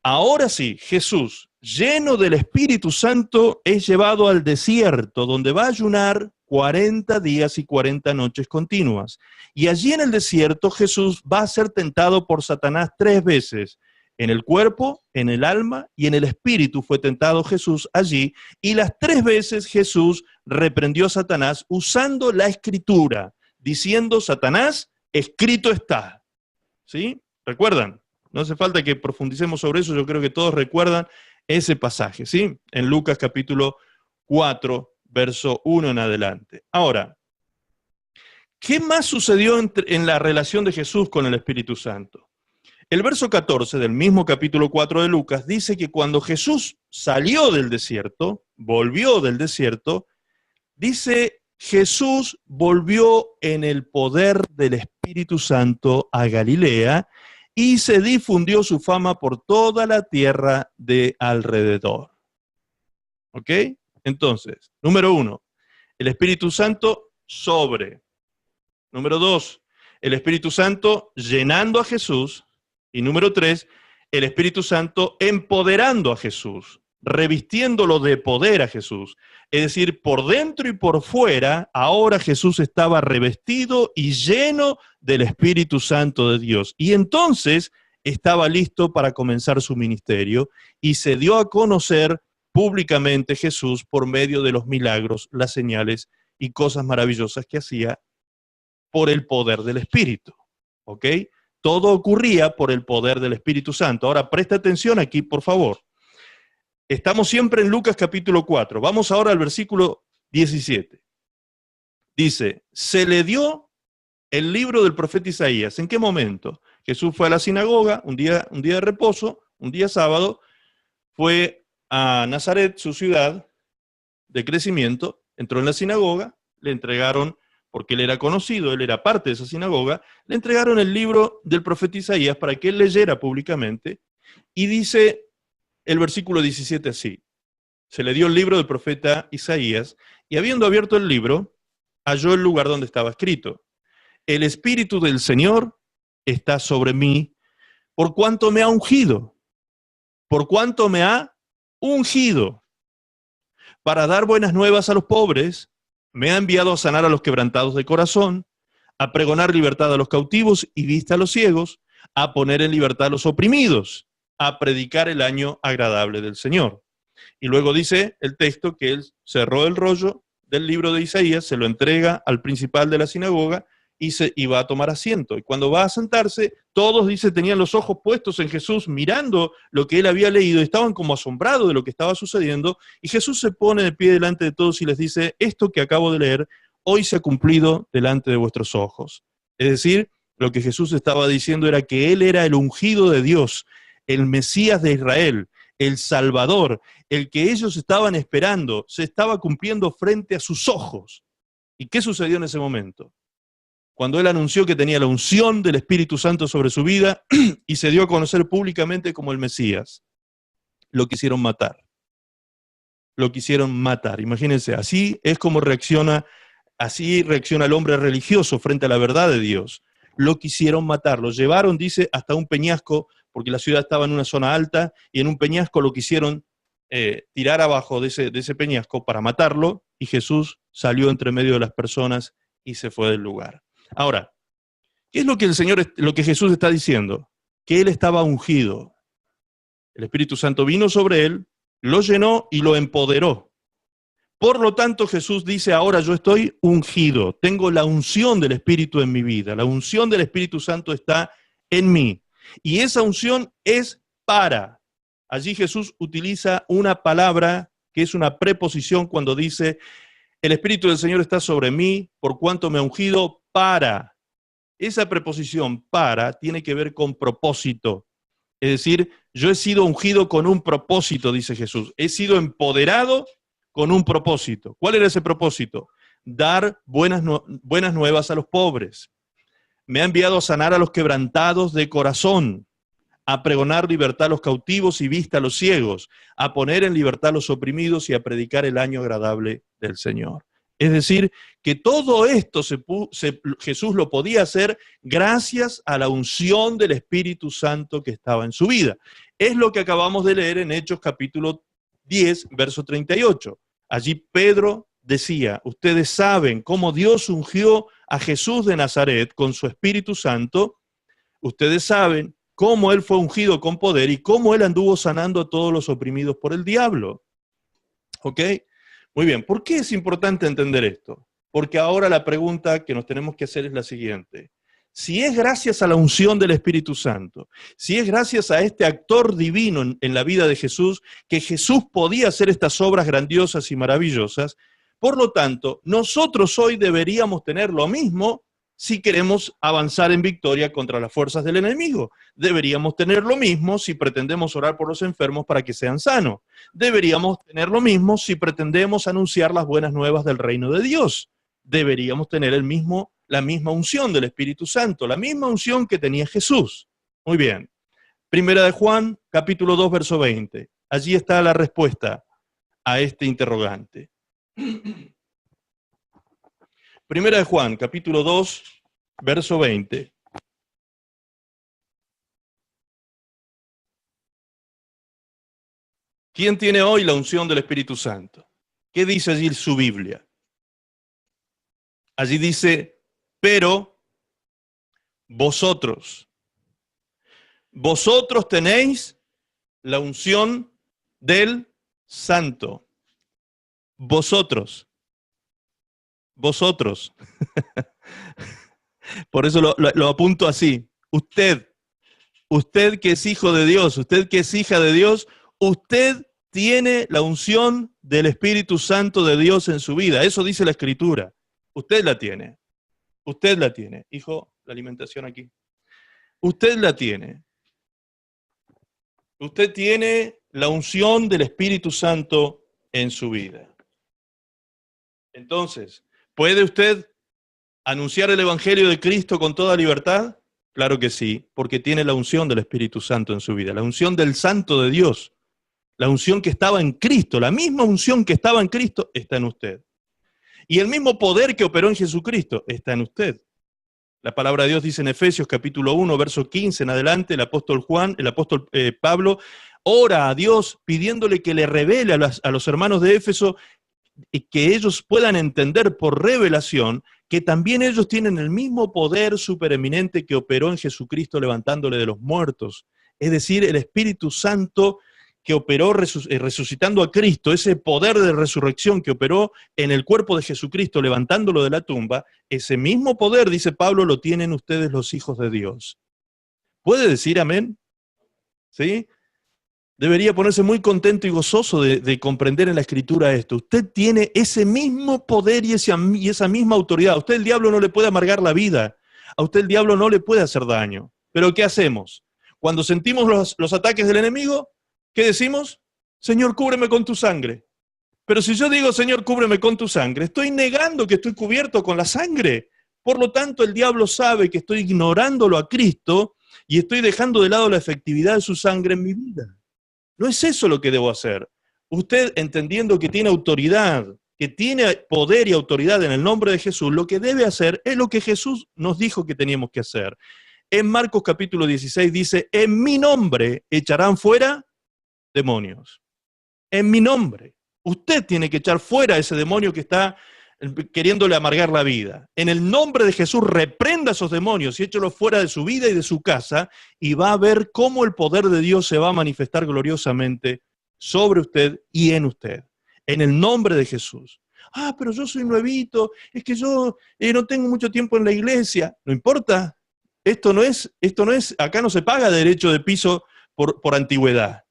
Ahora sí, Jesús, lleno del Espíritu Santo, es llevado al desierto, donde va a ayunar 40 días y 40 noches continuas. Y allí en el desierto Jesús va a ser tentado por Satanás 3 veces. En el cuerpo, en el alma y en el espíritu fue tentado Jesús allí. Y las 3 veces Jesús reprendió a Satanás usando la escritura, diciendo: Satanás, escrito está. ¿Sí? ¿Recuerdan? No hace falta que profundicemos sobre eso, yo creo que todos recuerdan ese pasaje, ¿sí? En Lucas capítulo 4, verso 1 en adelante. Ahora, ¿qué más sucedió en la relación de Jesús con el Espíritu Santo? El verso 14 del mismo capítulo 4 de Lucas dice que cuando Jesús salió del desierto, volvió del desierto, dice: Jesús volvió en el poder del Espíritu Santo a Galilea y se difundió su fama por toda la tierra de alrededor. ¿Ok? Entonces, número 1, el Espíritu Santo sobre. Número 2, el Espíritu Santo llenando a Jesús. Y número 3, el Espíritu Santo empoderando a Jesús, revistiéndolo de poder a Jesús. Es decir, por dentro y por fuera, ahora Jesús estaba revestido y lleno del Espíritu Santo de Dios. Y entonces estaba listo para comenzar su ministerio y se dio a conocer públicamente Jesús por medio de los milagros, las señales y cosas maravillosas que hacía por el poder del Espíritu. ¿Ok? Todo ocurría por el poder del Espíritu Santo. Ahora, presta atención aquí, por favor. Estamos siempre en Lucas capítulo 4. Vamos ahora al versículo 17. Dice: se le dio el libro del profeta Isaías. ¿En qué momento? Jesús fue a la sinagoga, un día de reposo, un día sábado, fue a Nazaret, su ciudad de crecimiento, entró en la sinagoga, le entregaron, porque él era conocido, él era parte de esa sinagoga, le entregaron el libro del profeta Isaías para que él leyera públicamente, y dice el versículo 17 así: se le dio el libro del profeta Isaías, y habiendo abierto el libro, halló el lugar donde estaba escrito: el Espíritu del Señor está sobre mí, por cuanto me ha ungido, para dar buenas nuevas a los pobres, me ha enviado a sanar a los quebrantados de corazón, a pregonar libertad a los cautivos y vista a los ciegos, a poner en libertad a los oprimidos, a predicar el año agradable del Señor. Y luego dice el texto que él cerró el rollo del libro de Isaías, se lo entrega al principal de la sinagoga y va a tomar asiento. Y cuando va a sentarse, todos, dice, tenían los ojos puestos en Jesús, mirando lo que él había leído, estaban como asombrados de lo que estaba sucediendo, y Jesús se pone de pie delante de todos y les dice: esto que acabo de leer, hoy se ha cumplido delante de vuestros ojos. Es decir, lo que Jesús estaba diciendo era que él era el ungido de Dios, el Mesías de Israel, el Salvador, el que ellos estaban esperando, se estaba cumpliendo frente a sus ojos. ¿Y qué sucedió en ese momento? Cuando él anunció que tenía la unción del Espíritu Santo sobre su vida y se dio a conocer públicamente como el Mesías, lo quisieron matar. Lo quisieron matar. Imagínense, así reacciona el hombre religioso frente a la verdad de Dios. Lo quisieron matar, lo llevaron, dice, hasta un peñasco, porque la ciudad estaba en una zona alta, y en un peñasco lo quisieron tirar abajo de ese peñasco para matarlo, y Jesús salió entre medio de las personas y se fue del lugar. Ahora, ¿qué es lo que Jesús está diciendo? Que él estaba ungido. El Espíritu Santo vino sobre él, lo llenó y lo empoderó. Por lo tanto, Jesús dice: ahora yo estoy ungido, tengo la unción del Espíritu en mi vida, la unción del Espíritu Santo está en mí. Y esa unción es para. Allí Jesús utiliza una palabra que es una preposición cuando dice: el Espíritu del Señor está sobre mí, por cuanto me ha ungido para. Esa preposición para tiene que ver con propósito. Es decir, yo he sido ungido con un propósito, dice Jesús. He sido empoderado con un propósito. ¿Cuál era ese propósito? Dar buenas nuevas a los pobres. Me ha enviado a sanar a los quebrantados de corazón, a pregonar libertad a los cautivos y vista a los ciegos, a poner en libertad a los oprimidos y a predicar el año agradable del Señor. Es decir, que todo esto Jesús lo podía hacer gracias a la unción del Espíritu Santo que estaba en su vida. Es lo que acabamos de leer en Hechos capítulo 10, verso 38. Allí Pedro decía, ustedes saben cómo Dios ungió a Jesús de Nazaret con su Espíritu Santo, ustedes saben cómo Él fue ungido con poder y cómo Él anduvo sanando a todos los oprimidos por el diablo. ¿Ok? Muy bien, ¿por qué es importante entender esto? Porque ahora la pregunta que nos tenemos que hacer es la siguiente. Si es gracias a la unción del Espíritu Santo, si es gracias a este actor divino en la vida de Jesús, que Jesús podía hacer estas obras grandiosas y maravillosas, por lo tanto, nosotros hoy deberíamos tener lo mismo si queremos avanzar en victoria contra las fuerzas del enemigo. Deberíamos tener lo mismo si pretendemos orar por los enfermos para que sean sanos. Deberíamos tener lo mismo si pretendemos anunciar las buenas nuevas del reino de Dios. Deberíamos tener la misma unción del Espíritu Santo, la misma unción que tenía Jesús. Muy bien. Primera de Juan, capítulo 2, verso 20. Allí está la respuesta a este interrogante. Primera de Juan, capítulo 2, verso 20. ¿Quién tiene hoy la unción del Espíritu Santo? ¿Qué dice allí su Biblia? Allí dice, pero vosotros tenéis la unción del Santo. Vosotros. Por eso lo apunto así. Usted que es hijo de Dios, usted que es hija de Dios, usted tiene la unción del Espíritu Santo de Dios en su vida. Eso dice la Escritura. Usted la tiene. Usted la tiene. Hijo, la alimentación aquí. Usted la tiene. Usted tiene la unción del Espíritu Santo en su vida. Entonces, ¿puede usted anunciar el Evangelio de Cristo con toda libertad? Claro que sí, porque tiene la unción del Espíritu Santo en su vida, la unción del Santo de Dios, la unción que estaba en Cristo, la misma unción que estaba en Cristo está en usted. Y el mismo poder que operó en Jesucristo está en usted. La palabra de Dios dice en Efesios capítulo 1, verso 15 en adelante, el apóstol Pablo, ora a Dios pidiéndole que le revele a los hermanos de Éfeso y que ellos puedan entender por revelación que también ellos tienen el mismo poder supereminente que operó en Jesucristo levantándole de los muertos. Es decir, el Espíritu Santo que operó resucitando a Cristo, ese poder de resurrección que operó en el cuerpo de Jesucristo levantándolo de la tumba, ese mismo poder, dice Pablo, lo tienen ustedes los hijos de Dios. ¿Puede decir amén? ¿Sí? Debería ponerse muy contento y gozoso de comprender en la Escritura esto. Usted tiene ese mismo poder y esa misma autoridad. A usted el diablo no le puede amargar la vida. A usted el diablo no le puede hacer daño. Pero ¿qué hacemos? Cuando sentimos los ataques del enemigo, ¿qué decimos? Señor, cúbreme con tu sangre. Pero si yo digo, Señor, cúbreme con tu sangre, estoy negando que estoy cubierto con la sangre. Por lo tanto, el diablo sabe que estoy ignorándolo a Cristo y estoy dejando de lado la efectividad de su sangre en mi vida. No es eso lo que debo hacer. Usted, entendiendo que tiene autoridad, que tiene poder y autoridad en el nombre de Jesús, lo que debe hacer es lo que Jesús nos dijo que teníamos que hacer. En Marcos capítulo 16 dice, en mi nombre echarán fuera demonios. En mi nombre. Usted tiene que echar fuera ese demonio que está queriéndole amargar la vida. En el nombre de Jesús reprenda a esos demonios y échelos fuera de su vida y de su casa y va a ver cómo el poder de Dios se va a manifestar gloriosamente sobre usted y en usted. En el nombre de Jesús. Ah, pero yo soy nuevito, es que yo no tengo mucho tiempo en la iglesia. No importa. Esto no es, acá no se paga derecho de piso por antigüedad.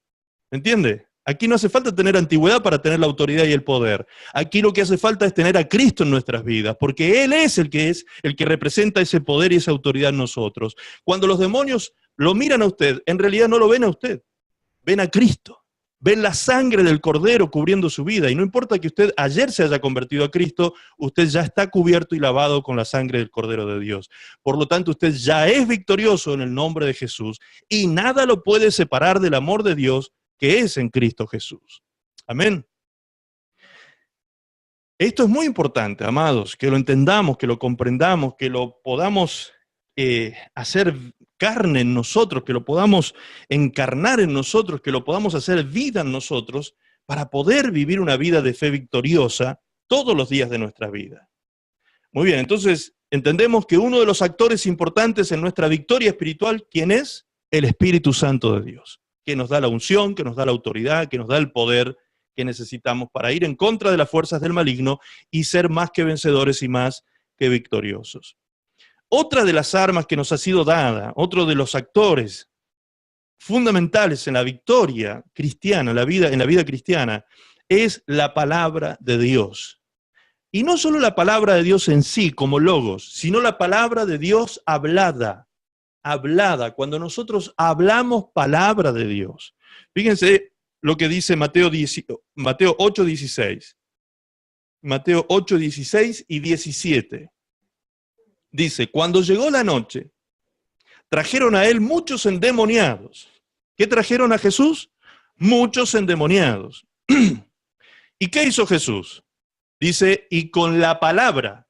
¿Me entiende? Aquí no hace falta tener antigüedad para tener la autoridad y el poder. Aquí lo que hace falta es tener a Cristo en nuestras vidas, porque Él es el que representa ese poder y esa autoridad en nosotros. Cuando los demonios lo miran a usted, en realidad no lo ven a usted, ven a Cristo. Ven la sangre del Cordero cubriendo su vida. Y no importa que usted ayer se haya convertido a Cristo, usted ya está cubierto y lavado con la sangre del Cordero de Dios. Por lo tanto, usted ya es victorioso en el nombre de Jesús y nada lo puede separar del amor de Dios que es en Cristo Jesús. Amén. Esto es muy importante, amados, que lo entendamos, que lo comprendamos, que lo podamos hacer carne en nosotros, que lo podamos encarnar en nosotros, que lo podamos hacer vida en nosotros, para poder vivir una vida de fe victoriosa todos los días de nuestra vida. Muy bien, entonces entendemos que uno de los actores importantes en nuestra victoria espiritual, ¿quién es? El Espíritu Santo de Dios, que nos da la unción, que nos da la autoridad, que nos da el poder que necesitamos para ir en contra de las fuerzas del maligno y ser más que vencedores y más que victoriosos. Otra de las armas que nos ha sido dada, otro de los actores fundamentales en la victoria cristiana, en la vida cristiana, es la palabra de Dios. Y no solo la palabra de Dios en sí, como logos, sino la palabra de Dios hablada. Cuando nosotros hablamos palabra de Dios. Fíjense lo que dice Mateo 8:16. Mateo 8:16 y 17. Dice, cuando llegó la noche, trajeron a él muchos endemoniados. ¿Qué trajeron a Jesús? Muchos endemoniados. ¿Y qué hizo Jesús? Dice, y con la palabra,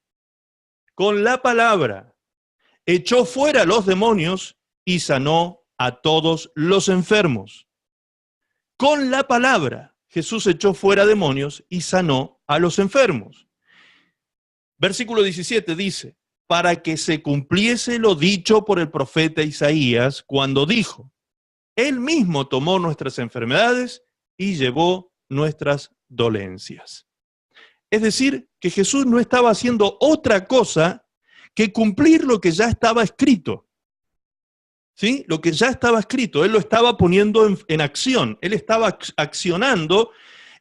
echó fuera los demonios y sanó a todos los enfermos. Con la palabra, Jesús echó fuera demonios y sanó a los enfermos. Versículo 17 dice, para que se cumpliese lo dicho por el profeta Isaías cuando dijo, Él mismo tomó nuestras enfermedades y llevó nuestras dolencias. Es decir, que Jesús no estaba haciendo otra cosa que cumplir lo que ya estaba escrito. ¿Sí? Lo que ya estaba escrito, Él lo estaba poniendo en acción, Él estaba accionando,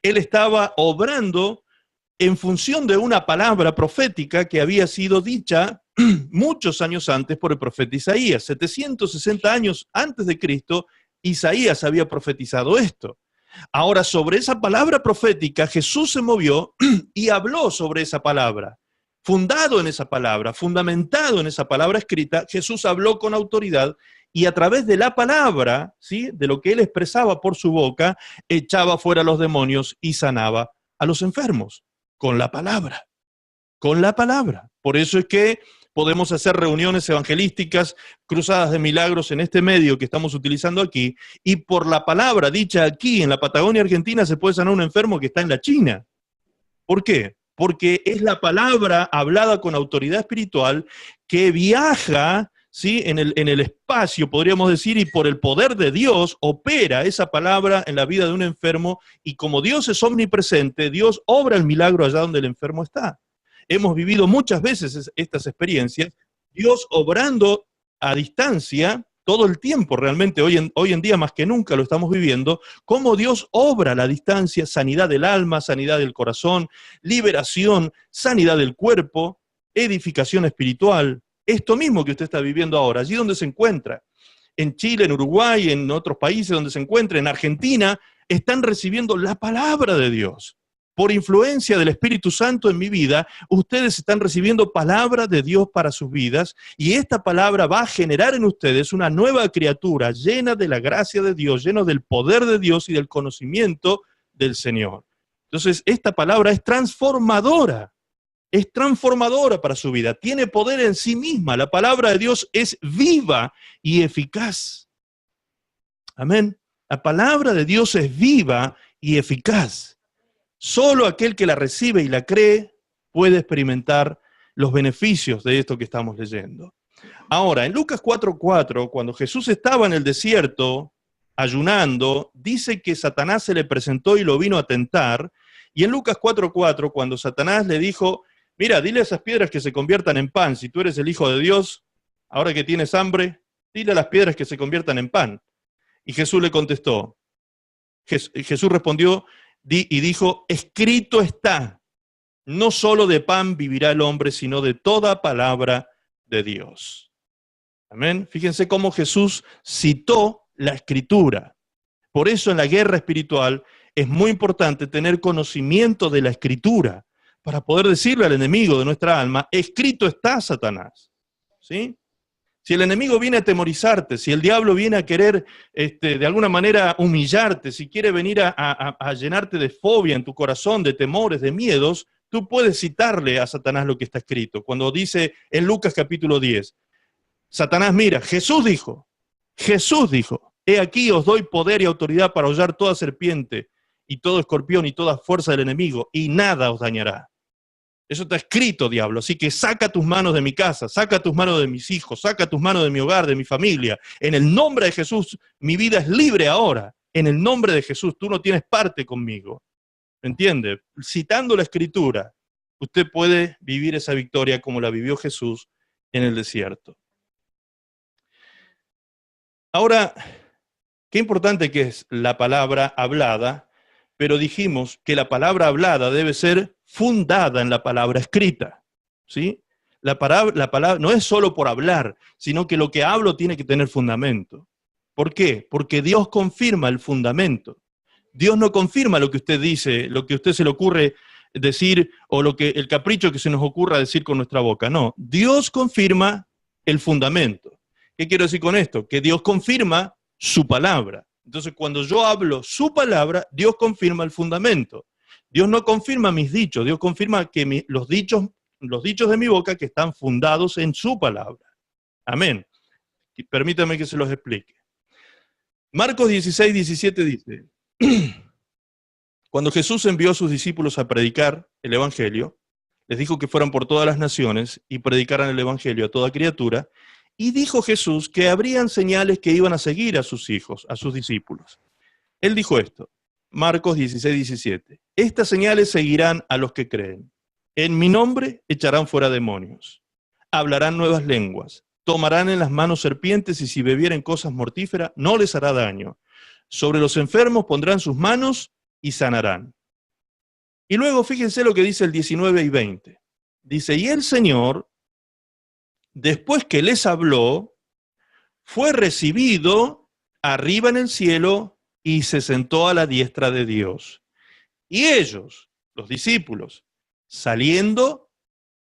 Él estaba obrando en función de una palabra profética que había sido dicha muchos años antes por el profeta Isaías. 760 años antes de Cristo, Isaías había profetizado esto. Ahora, sobre esa palabra profética, Jesús se movió y habló sobre esa palabra. Fundado en esa palabra, fundamentado en esa palabra escrita, Jesús habló con autoridad y a través de la palabra, ¿sí?, de lo que él expresaba por su boca, echaba fuera a los demonios y sanaba a los enfermos. Con la palabra. Con la palabra. Por eso es que podemos hacer reuniones evangelísticas, cruzadas de milagros en este medio que estamos utilizando aquí, y por la palabra dicha aquí en la Patagonia Argentina se puede sanar un enfermo que está en la China. ¿Por qué? Porque es la palabra hablada con autoridad espiritual que viaja, ¿sí?, en el espacio, podríamos decir, y por el poder de Dios opera esa palabra en la vida de un enfermo, y como Dios es omnipresente, Dios obra el milagro allá donde el enfermo está. Hemos vivido muchas veces estas experiencias, Dios obrando a distancia todo el tiempo, realmente hoy en día más que nunca lo estamos viviendo, cómo Dios obra a la distancia, sanidad del alma, sanidad del corazón, liberación, sanidad del cuerpo, edificación espiritual, esto mismo que usted está viviendo ahora, allí donde se encuentra, en Chile, en Uruguay, en otros países donde se encuentra, en Argentina, están recibiendo la palabra de Dios. Por influencia del Espíritu Santo en mi vida, ustedes están recibiendo palabra de Dios para sus vidas y esta palabra va a generar en ustedes una nueva criatura llena de la gracia de Dios, llena del poder de Dios y del conocimiento del Señor. Entonces, esta palabra es transformadora para su vida, tiene poder en sí misma. La palabra de Dios es viva y eficaz. Amén. La palabra de Dios es viva y eficaz. Solo aquel que la recibe y la cree puede experimentar los beneficios de esto que estamos leyendo. Ahora, en Lucas 4:4, cuando Jesús estaba en el desierto, ayunando, dice que Satanás se le presentó y lo vino a tentar. Y en Lucas 4:4, cuando Satanás le dijo, mira, dile a esas piedras que se conviertan en pan. Si tú eres el Hijo de Dios, ahora que tienes hambre, dile a las piedras que se conviertan en pan. Y Jesús le contestó, Jesús respondió, y dijo, escrito está, no solo de pan vivirá el hombre, sino de toda palabra de Dios. Amén. Fíjense cómo Jesús citó la Escritura. Por eso en la guerra espiritual es muy importante tener conocimiento de la Escritura para poder decirle al enemigo de nuestra alma, escrito está, Satanás. ¿Sí? Si el enemigo viene a atemorizarte, si el diablo viene a querer de alguna manera humillarte, si quiere venir a llenarte de fobia en tu corazón, de temores, de miedos, tú puedes citarle a Satanás lo que está escrito. Cuando dice en Lucas capítulo 10, Satanás, mira, Jesús dijo, he aquí os doy poder y autoridad para hollar toda serpiente y todo escorpión y toda fuerza del enemigo, y nada os dañará. Eso está escrito, diablo. Así que saca tus manos de mi casa, saca tus manos de mis hijos, saca tus manos de mi hogar, de mi familia. En el nombre de Jesús, mi vida es libre ahora. En el nombre de Jesús, tú no tienes parte conmigo. ¿Me entiende? Citando la Escritura, usted puede vivir esa victoria como la vivió Jesús en el desierto. Ahora, qué importante que es la palabra hablada, pero dijimos que la palabra hablada debe ser fundada en la palabra escrita, ¿sí? La palabra no es solo por hablar, sino que lo que hablo tiene que tener fundamento. ¿Por qué? Porque Dios confirma el fundamento. Dios no confirma lo que usted dice, lo que a usted se le ocurre decir, o el capricho que se nos ocurra decir con nuestra boca. No, Dios confirma el fundamento. ¿Qué quiero decir con esto? Que Dios confirma su palabra. Entonces, cuando yo hablo su palabra, Dios confirma el fundamento. Dios no confirma mis dichos, Dios confirma que los dichos de mi boca que están fundados en su palabra. Amén. Y permítame que se los explique. Marcos 16, 17 dice, cuando Jesús envió a sus discípulos a predicar el Evangelio, les dijo que fueran por todas las naciones y predicaran el Evangelio a toda criatura, y dijo Jesús que habrían señales que iban a seguir a sus hijos, a sus discípulos. Él dijo esto, Marcos 16, 17. Estas señales seguirán a los que creen. En mi nombre echarán fuera demonios. Hablarán nuevas lenguas. Tomarán en las manos serpientes y si bebieren cosas mortíferas no les hará daño. Sobre los enfermos pondrán sus manos y sanarán. Y luego fíjense lo que dice el 19 y 20. Dice, y el Señor, después que les habló, fue recibido arriba en el cielo y se sentó a la diestra de Dios. Y ellos, los discípulos, saliendo,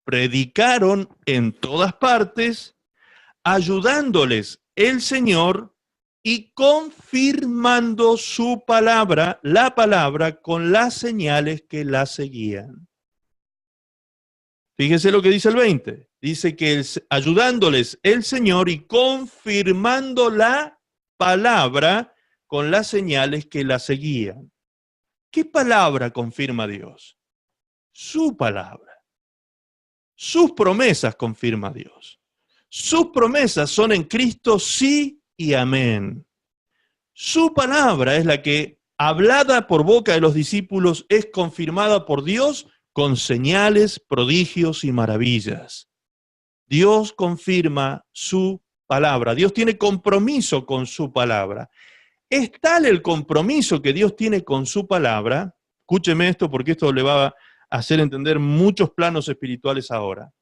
predicaron en todas partes, ayudándoles el Señor y confirmando su palabra, la palabra, con las señales que la seguían. Fíjense lo que dice el 20. Dice que ayudándoles el Señor y confirmando la palabra con las señales que la seguían. ¿Qué palabra confirma Dios? Su palabra. Sus promesas confirma Dios. Sus promesas son en Cristo sí y amén. Su palabra es la que, hablada por boca de los discípulos, es confirmada por Dios con señales, prodigios y maravillas. Dios confirma su palabra. Dios tiene compromiso con su palabra. Es tal el compromiso que Dios tiene con su palabra, escúcheme esto porque esto le va a hacer entender muchos planos espirituales ahora.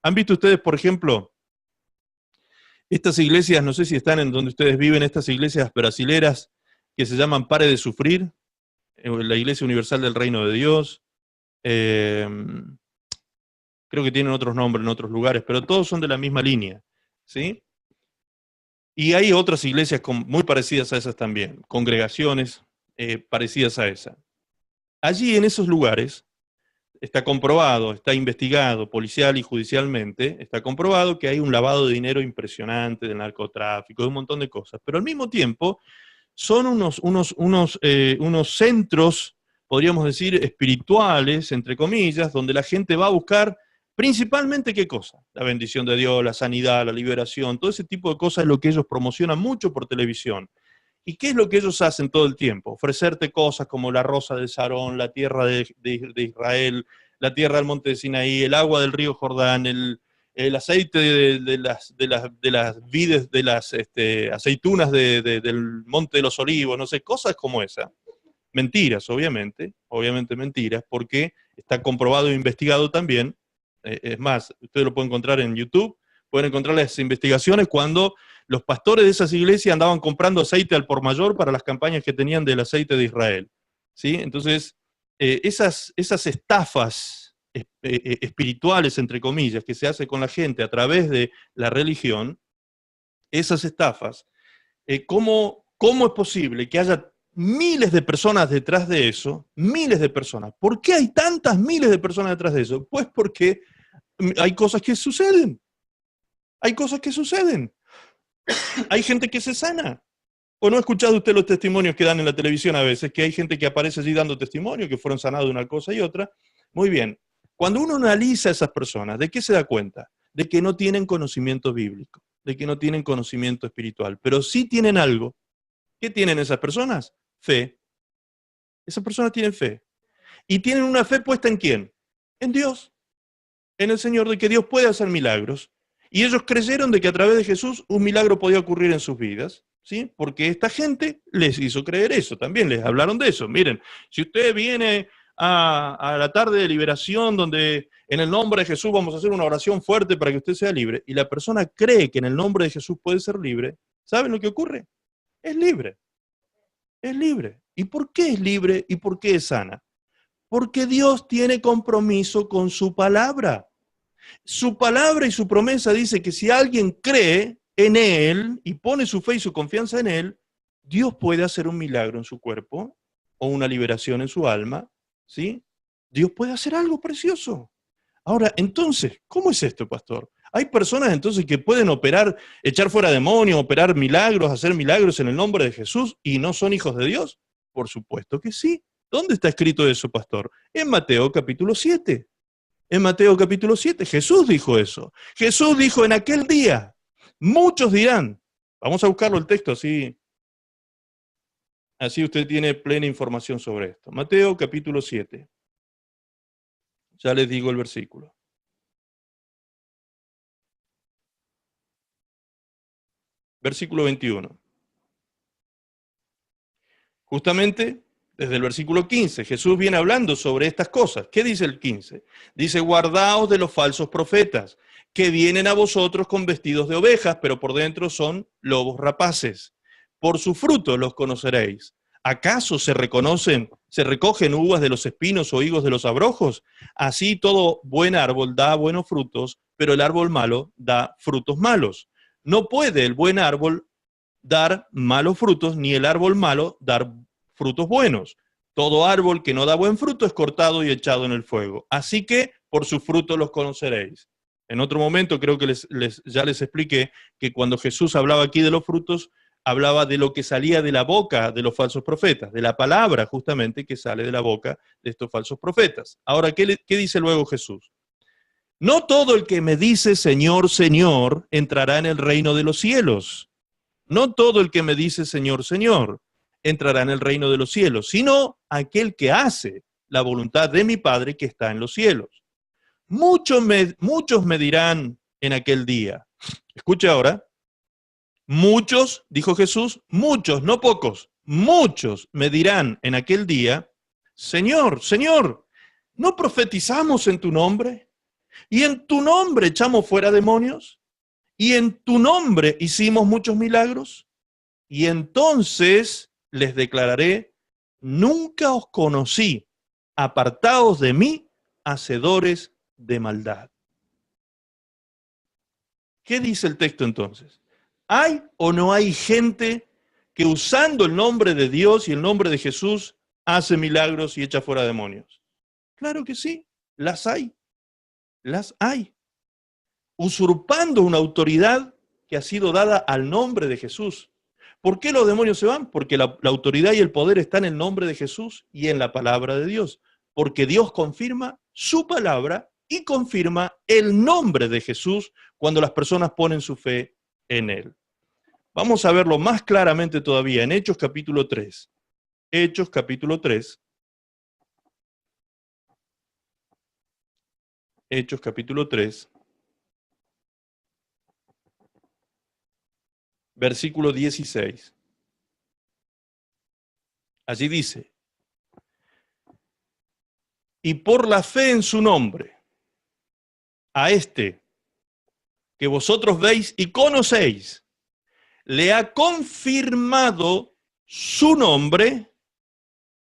¿Han visto ustedes, por ejemplo, estas iglesias, no sé si están en donde ustedes viven, estas iglesias brasileras que se llaman Pare de Sufrir, la Iglesia Universal del Reino de Dios, creo que tienen otros nombres en otros lugares, pero todos son de la misma línea, ¿sí? Y hay otras iglesias muy parecidas a esas también, congregaciones parecidas a esa. Allí en esos lugares está comprobado, está investigado policial y judicialmente, está comprobado que hay un lavado de dinero impresionante, del narcotráfico, de un montón de cosas, pero al mismo tiempo son unos centros, podríamos decir, espirituales, entre comillas, donde la gente va a buscar principalmente, ¿qué cosa? La bendición de Dios, la sanidad, la liberación, todo ese tipo de cosas es lo que ellos promocionan mucho por televisión. ¿Y qué es lo que ellos hacen todo el tiempo? Ofrecerte cosas como la rosa de Sarón, la tierra de Israel, la tierra del monte de Sinaí, el agua del río Jordán, el aceite de las vides, de las aceitunas del monte de los olivos, no sé, cosas como esa. Mentiras, obviamente mentiras, porque está comprobado e investigado también. Es más, ustedes lo pueden encontrar en YouTube, pueden encontrar las investigaciones cuando los pastores de esas iglesias andaban comprando aceite al por mayor para las campañas que tenían del aceite de Israel, ¿sí? Entonces, esas estafas espirituales, entre comillas, que se hace con la gente a través de la religión, esas estafas, ¿cómo es posible que haya miles de personas detrás de eso? Miles de personas. ¿Por qué hay tantas miles de personas detrás de eso? Pues porque hay cosas que suceden. Hay cosas que suceden. Hay gente que se sana. ¿O no ha escuchado usted los testimonios que dan en la televisión a veces? Que hay gente que aparece allí dando testimonio, que fueron sanados de una cosa y otra. Muy bien. Cuando uno analiza a esas personas, ¿de qué se da cuenta? De que no tienen conocimiento bíblico, de que no tienen conocimiento espiritual, pero sí tienen algo. ¿Qué tienen esas personas? Fe. Esas personas tienen fe. ¿Y tienen una fe puesta en quién? En Dios, en el Señor, de que Dios puede hacer milagros. Y ellos creyeron de que a través de Jesús un milagro podía ocurrir en sus vidas, ¿sí? Porque esta gente les hizo creer eso, también les hablaron de eso. Miren, si usted viene a la tarde de liberación, donde en el nombre de Jesús vamos a hacer una oración fuerte para que usted sea libre, y la persona cree que en el nombre de Jesús puede ser libre, ¿saben lo que ocurre? Es libre. Es libre. ¿Y por qué es libre y por qué es sana? Porque Dios tiene compromiso con su palabra. Su palabra y su promesa dice que si alguien cree en Él y pone su fe y su confianza en Él, Dios puede hacer un milagro en su cuerpo o una liberación en su alma, ¿sí? Dios puede hacer algo precioso. Ahora, entonces, ¿cómo es esto, pastor? ¿Hay personas entonces que pueden operar, echar fuera demonios, operar milagros, hacer milagros en el nombre de Jesús y no son hijos de Dios? Por supuesto que sí. ¿Dónde está escrito eso, pastor? En Mateo capítulo 7. En Mateo capítulo 7, Jesús dijo eso. Jesús dijo en aquel día, muchos dirán, vamos a buscarlo el texto, así usted tiene plena información sobre esto. Mateo capítulo 7. Ya les digo el versículo. Versículo 21. Justamente desde el versículo 15, Jesús viene hablando sobre estas cosas. ¿Qué dice el 15? Dice, guardaos de los falsos profetas, que vienen a vosotros con vestidos de ovejas, pero por dentro son lobos rapaces. Por sus frutos los conoceréis. ¿Acaso se recogen uvas de los espinos o higos de los abrojos? Así todo buen árbol da buenos frutos, pero el árbol malo da frutos malos. No puede el buen árbol dar malos frutos, ni el árbol malo dar frutos buenos. Todo árbol que no da buen fruto es cortado y echado en el fuego. Así que por sus frutos los conoceréis. En otro momento creo que ya les expliqué que cuando Jesús hablaba aquí de los frutos, hablaba de lo que salía de la boca de los falsos profetas, de la palabra justamente que sale de la boca de estos falsos profetas. Ahora, ¿qué dice luego Jesús? No todo el que me dice Señor, Señor, entrará en el reino de los cielos. No todo el que me dice Señor, Señor, entrará en el reino de los cielos, sino aquel que hace la voluntad de mi Padre que está en los cielos. Muchos me dirán en aquel día. Escuche ahora. Muchos, dijo Jesús, muchos, no pocos, muchos me dirán en aquel día, Señor, Señor, ¿no profetizamos en tu nombre? ¿Y en tu nombre echamos fuera demonios? ¿Y en tu nombre hicimos muchos milagros? Y entonces les declararé, nunca os conocí, apartaos de mí, hacedores de maldad. ¿Qué dice el texto entonces? ¿Hay o no hay gente que usando el nombre de Dios y el nombre de Jesús hace milagros y echa fuera demonios? Claro que sí, las hay. Las hay. Usurpando una autoridad que ha sido dada al nombre de Jesús. ¿Por qué los demonios se van? Porque la autoridad y el poder están en el nombre de Jesús y en la palabra de Dios. Porque Dios confirma su palabra y confirma el nombre de Jesús cuando las personas ponen su fe en Él. Vamos a verlo más claramente todavía en Hechos capítulo 3. Hechos capítulo 3. Hechos capítulo 3. Versículo 16. Allí dice, y por la fe en su nombre, a este que vosotros veis y conocéis, le ha confirmado su nombre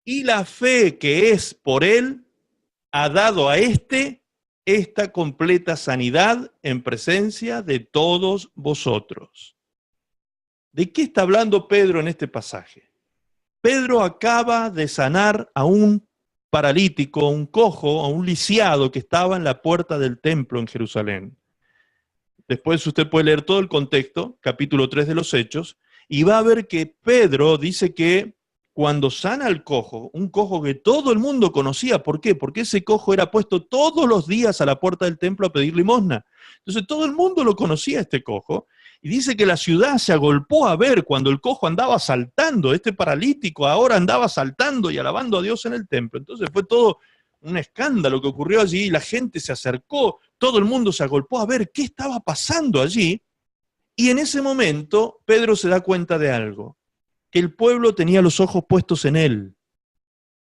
y la fe que es por él ha dado a este esta completa sanidad en presencia de todos vosotros. ¿De qué está hablando Pedro en este pasaje? Pedro acaba de sanar a un paralítico, a un cojo, a un lisiado que estaba en la puerta del templo en Jerusalén. Después usted puede leer todo el contexto, capítulo 3 de los Hechos, y va a ver que Pedro dice que cuando sana al cojo, un cojo que todo el mundo conocía. ¿Por qué? Porque ese cojo era puesto todos los días a la puerta del templo a pedir limosna. Entonces todo el mundo lo conocía, este cojo, y dice que la ciudad se agolpó a ver cuando el cojo andaba saltando, este paralítico ahora andaba saltando y alabando a Dios en el templo. Entonces fue todo un escándalo que ocurrió allí, la gente se acercó, todo el mundo se agolpó a ver qué estaba pasando allí, y en ese momento Pedro se da cuenta de algo, que el pueblo tenía los ojos puestos en él,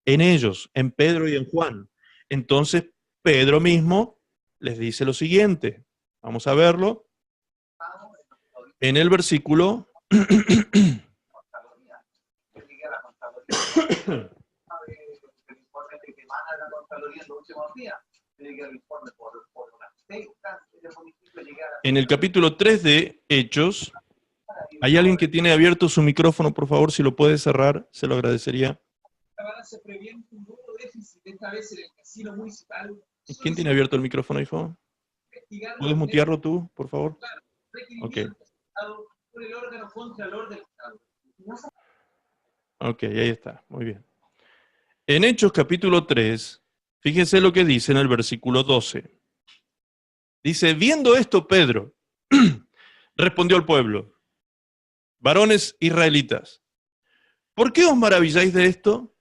en ellos, en Pedro y en Juan. Entonces Pedro mismo les dice lo siguiente, vamos a verlo, en el versículo en el capítulo 3 de Hechos. ¿Hay alguien que tiene abierto su micrófono, por favor? Si lo puede cerrar, se lo agradecería. ¿Quién tiene abierto el micrófono, hijo? ¿Puedes mutearlo tú, por favor? Ok. Ok, ahí está, muy bien. En Hechos capítulo 3, fíjense lo que dice en el versículo 12. Dice, viendo esto Pedro, respondió al pueblo, varones israelitas, ¿por qué os maravilláis de esto?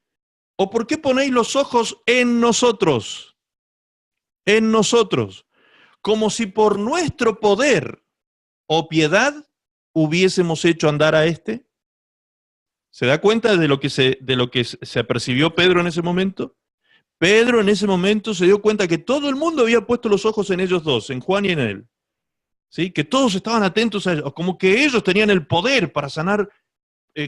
¿O por qué ponéis los ojos en nosotros? En nosotros, como si por nuestro poder o piedad hubiésemos hecho andar a este. ¿Se da cuenta de lo que se apercibió Pedro en ese momento? Pedro en ese momento se dio cuenta que todo el mundo había puesto los ojos en ellos dos, en Juan y en él. ¿Sí? Que todos estaban atentos a ellos, como que ellos tenían el poder para sanar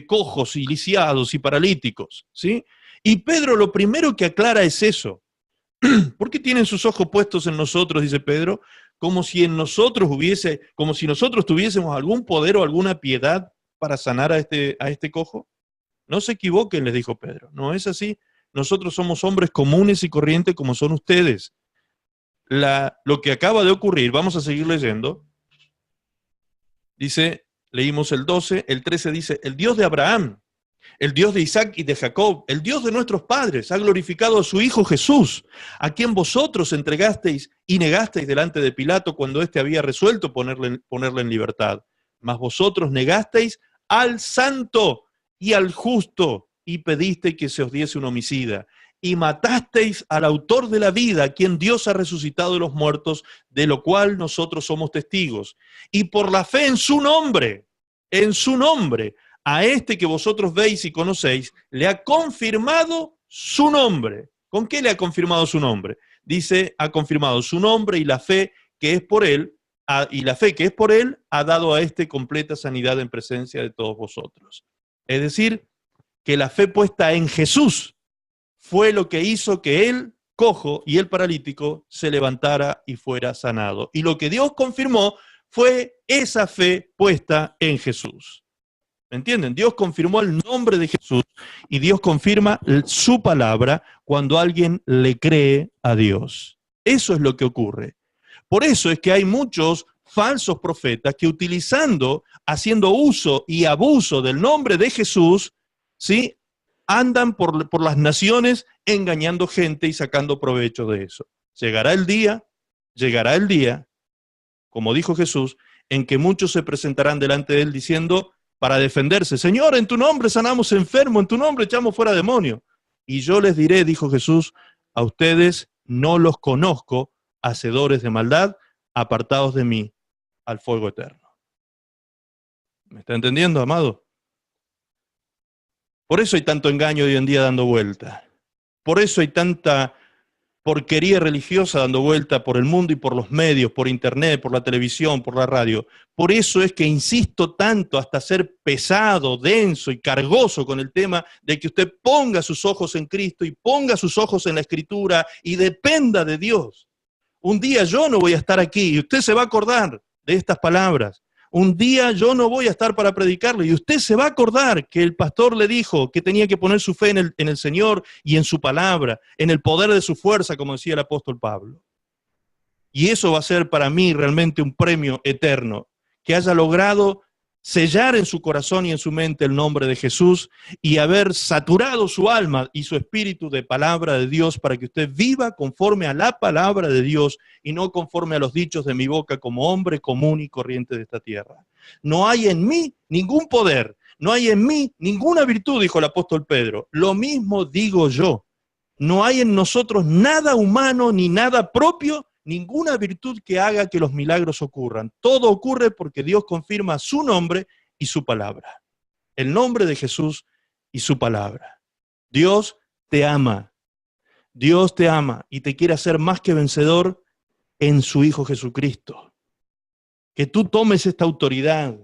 cojos y lisiados y paralíticos. ¿Sí? Y Pedro lo primero que aclara es eso. ¿Por qué tienen sus ojos puestos en nosotros, dice Pedro? Como si nosotros tuviésemos algún poder o alguna piedad para sanar a este cojo. No se equivoquen, les dijo Pedro. No es así. Nosotros somos hombres comunes y corrientes como son ustedes. Lo que acaba de ocurrir, vamos a seguir leyendo. Dice, leímos el 12, el 13 dice, el Dios de Abraham, el Dios de Isaac y de Jacob, el Dios de nuestros padres, ha glorificado a su Hijo Jesús, a quien vosotros entregasteis y negasteis delante de Pilato cuando éste había resuelto ponerle en libertad. Mas vosotros negasteis al santo y al justo y pedisteis que se os diese un homicida. Y matasteis al autor de la vida, a quien Dios ha resucitado de los muertos, de lo cual nosotros somos testigos. Y por la fe en su nombre, a este que vosotros veis y conocéis, le ha confirmado su nombre. ¿Con qué le ha confirmado su nombre? Dice, ha confirmado su nombre y la fe que es por él, ha dado a este completa sanidad en presencia de todos vosotros. Es decir, que la fe puesta en Jesús fue lo que hizo que el cojo y el paralítico se levantara y fuera sanado. Y lo que Dios confirmó fue esa fe puesta en Jesús. ¿Me entienden? Dios confirmó el nombre de Jesús y Dios confirma su palabra cuando alguien le cree a Dios. Eso es lo que ocurre. Por eso es que hay muchos falsos profetas que haciendo uso y abuso del nombre de Jesús, ¿sí?, andan por las naciones engañando gente y sacando provecho de eso. Llegará el día, como dijo Jesús, en que muchos se presentarán delante de él diciendo, para defenderse, Señor, en tu nombre sanamos enfermos, en tu nombre echamos fuera demonios. Y yo les diré, dijo Jesús, a ustedes no los conozco, hacedores de maldad, apartados de mí, al fuego eterno. ¿Me está entendiendo, amado? Por eso hay tanto engaño hoy en día dando vuelta. Por eso hay tanta porquería religiosa dando vuelta por el mundo y por los medios, por internet, por la televisión, por la radio. Por eso es que insisto tanto hasta ser pesado, denso y cargoso con el tema de que usted ponga sus ojos en Cristo y ponga sus ojos en la Escritura y dependa de Dios. Un día yo no voy a estar aquí y usted se va a acordar de estas palabras. Un día yo no voy a estar para predicarle y usted se va a acordar que el pastor le dijo que tenía que poner su fe en el Señor y en su palabra, en el poder de su fuerza, como decía el apóstol Pablo. Y eso va a ser para mí realmente un premio eterno, que haya logrado sellar en su corazón y en su mente el nombre de Jesús y haber saturado su alma y su espíritu de palabra de Dios para que usted viva conforme a la palabra de Dios y no conforme a los dichos de mi boca como hombre común y corriente de esta tierra. No hay en mí ningún poder, no hay en mí ninguna virtud, dijo el apóstol Pedro. Lo mismo digo yo. No hay en nosotros nada humano ni nada propio, ninguna virtud que haga que los milagros ocurran. Todo ocurre porque Dios confirma su nombre y su palabra. El nombre de Jesús y su palabra. Dios te ama. Dios te ama y te quiere hacer más que vencedor en su Hijo Jesucristo. Que tú tomes esta autoridad,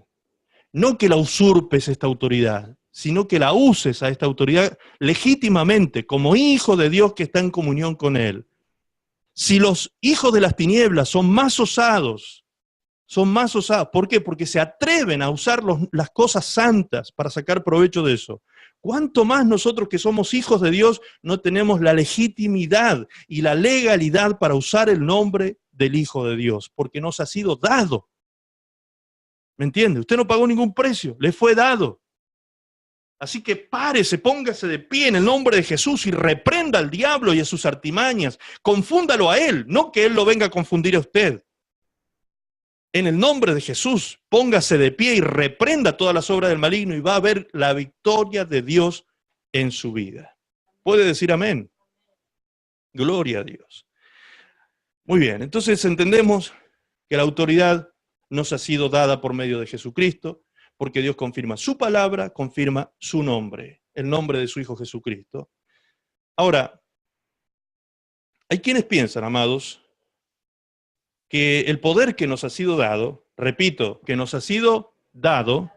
no que la usurpes esta autoridad, sino que la uses a esta autoridad legítimamente, como hijo de Dios que está en comunión con Él. Si los hijos de las tinieblas son más osados, ¿por qué? Porque se atreven a usar las cosas santas para sacar provecho de eso. ¿Cuánto más nosotros que somos hijos de Dios no tenemos la legitimidad y la legalidad para usar el nombre del Hijo de Dios? Porque nos ha sido dado. ¿Me entiende? Usted no pagó ningún precio, le fue dado. Así que párese, póngase de pie en el nombre de Jesús y reprenda al diablo y a sus artimañas. Confúndalo a él, no que él lo venga a confundir a usted. En el nombre de Jesús, póngase de pie y reprenda todas las obras del maligno y va a ver la victoria de Dios en su vida. ¿Puede decir amén? Gloria a Dios. Muy bien, entonces entendemos que la autoridad nos ha sido dada por medio de Jesucristo, porque Dios confirma su palabra, confirma su nombre, el nombre de su Hijo Jesucristo. Ahora, hay quienes piensan, amados, que el poder que nos ha sido dado, repito, que nos ha sido dado,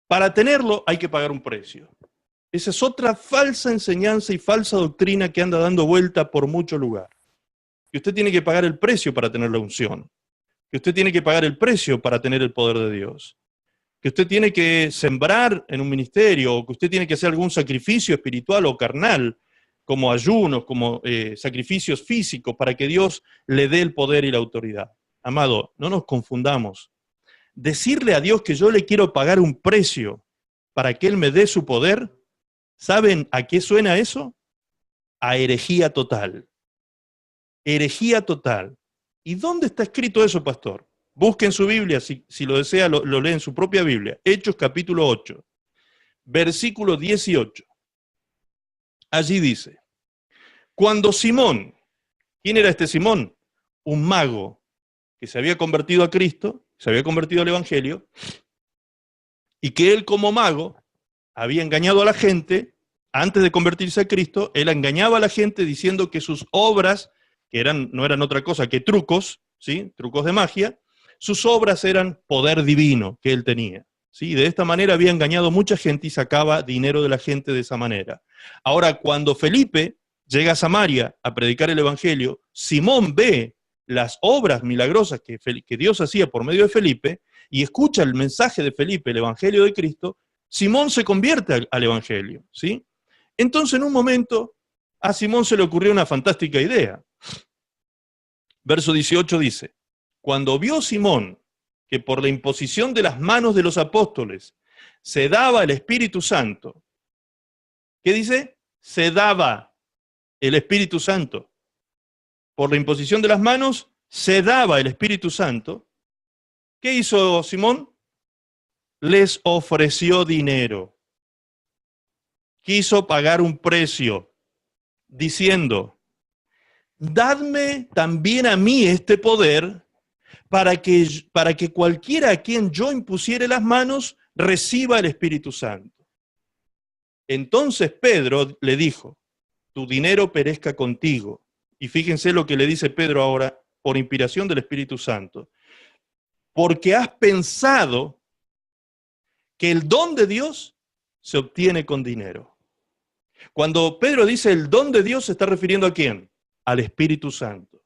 para tenerlo hay que pagar un precio. Esa es otra falsa enseñanza y falsa doctrina que anda dando vuelta por mucho lugar. Que usted tiene que pagar el precio para tener la unción. Que usted tiene que pagar el precio para tener el poder de Dios. Que usted tiene que sembrar en un ministerio, o que usted tiene que hacer algún sacrificio espiritual o carnal, como ayunos, como sacrificios físicos, para que Dios le dé el poder y la autoridad. Amado, no nos confundamos. Decirle a Dios que yo le quiero pagar un precio para que Él me dé su poder, ¿saben a qué suena eso? A herejía total. Herejía total. ¿Y dónde está escrito eso, pastor? Busquen su Biblia, si lo desea, lo lee en su propia Biblia. Hechos capítulo 8, versículo 18. Allí dice, cuando Simón, ¿quién era este Simón? Un mago que se había convertido a Cristo, se había convertido al Evangelio, y que él como mago había engañado a la gente, antes de convertirse a Cristo, él engañaba a la gente diciendo que sus obras, que no eran otra cosa que trucos, ¿sí? Trucos de magia, sus obras eran poder divino que él tenía. ¿Sí? De esta manera había engañado a mucha gente y sacaba dinero de la gente de esa manera. Ahora, cuando Felipe llega a Samaria a predicar el Evangelio, Simón ve las obras milagrosas que Dios hacía por medio de Felipe y escucha el mensaje de Felipe, el Evangelio de Cristo. Simón se convierte al Evangelio. ¿Sí? Entonces, en un momento, a Simón se le ocurrió una fantástica idea. Verso 18 dice, cuando vio Simón que por la imposición de las manos de los apóstoles se daba el Espíritu Santo, ¿qué dice? Se daba el Espíritu Santo. Por la imposición de las manos se daba el Espíritu Santo. ¿Qué hizo Simón? Les ofreció dinero. Quiso pagar un precio, diciendo, dadme también a mí este poder para que cualquiera a quien yo impusiere las manos reciba el Espíritu Santo. Entonces Pedro le dijo, tu dinero perezca contigo. Y fíjense lo que le dice Pedro ahora, por inspiración del Espíritu Santo. Porque has pensado que el don de Dios se obtiene con dinero. Cuando Pedro dice el don de Dios, se está refiriendo ¿a quién? Al Espíritu Santo,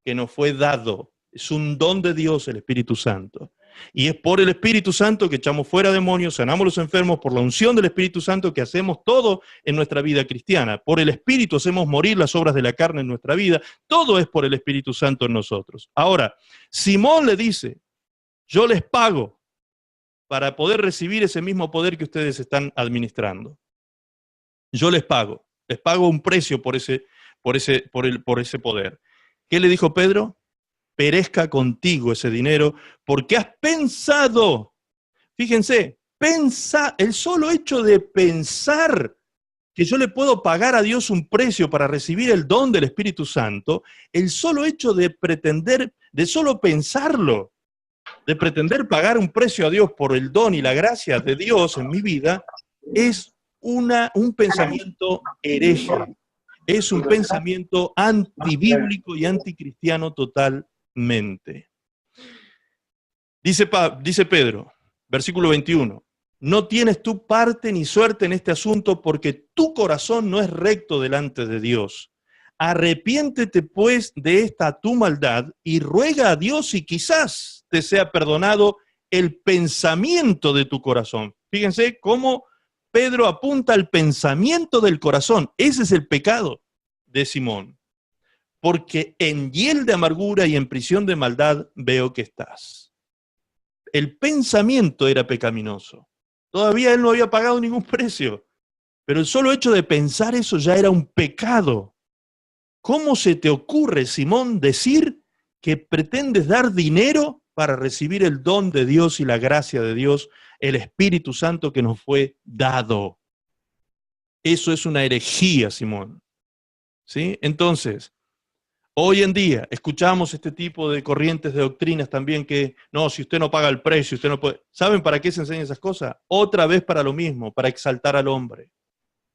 que nos fue dado. Es un don de Dios el Espíritu Santo. Y es por el Espíritu Santo que echamos fuera demonios, sanamos a los enfermos, por la unción del Espíritu Santo que hacemos todo en nuestra vida cristiana. Por el Espíritu hacemos morir las obras de la carne en nuestra vida. Todo es por el Espíritu Santo en nosotros. Ahora, Simón le dice, yo les pago para poder recibir ese mismo poder que ustedes están administrando. Yo les pago un precio por ese poder. ¿Qué le dijo Pedro? Perezca contigo ese dinero, porque has pensado, fíjense, el solo hecho de pensar que yo le puedo pagar a Dios un precio para recibir el don del Espíritu Santo, el solo hecho de pretender, de solo pensarlo, de pretender pagar un precio a Dios por el don y la gracia de Dios en mi vida, es un pensamiento hereje, es un pensamiento antibíblico y anticristiano totalmente. Dice Pedro, versículo 21, no tienes tú parte ni suerte en este asunto porque tu corazón no es recto delante de Dios. Arrepiéntete pues de esta tu maldad y ruega a Dios y quizás te sea perdonado el pensamiento de tu corazón. Fíjense cómo Pedro apunta al pensamiento del corazón. Ese es el pecado de Simón. Porque en hiel de amargura y en prisión de maldad veo que estás. El pensamiento era pecaminoso. Todavía él no había pagado ningún precio. Pero el solo hecho de pensar eso ya era un pecado. ¿Cómo se te ocurre, Simón, decir que pretendes dar dinero para recibir el don de Dios y la gracia de Dios, el Espíritu Santo que nos fue dado? Eso es una herejía, Simón. ¿Sí? Entonces, hoy en día escuchamos este tipo de corrientes de doctrinas también que, no, si usted no paga el precio, usted no puede. ¿Saben para qué se enseñan esas cosas? Otra vez para lo mismo, para exaltar al hombre,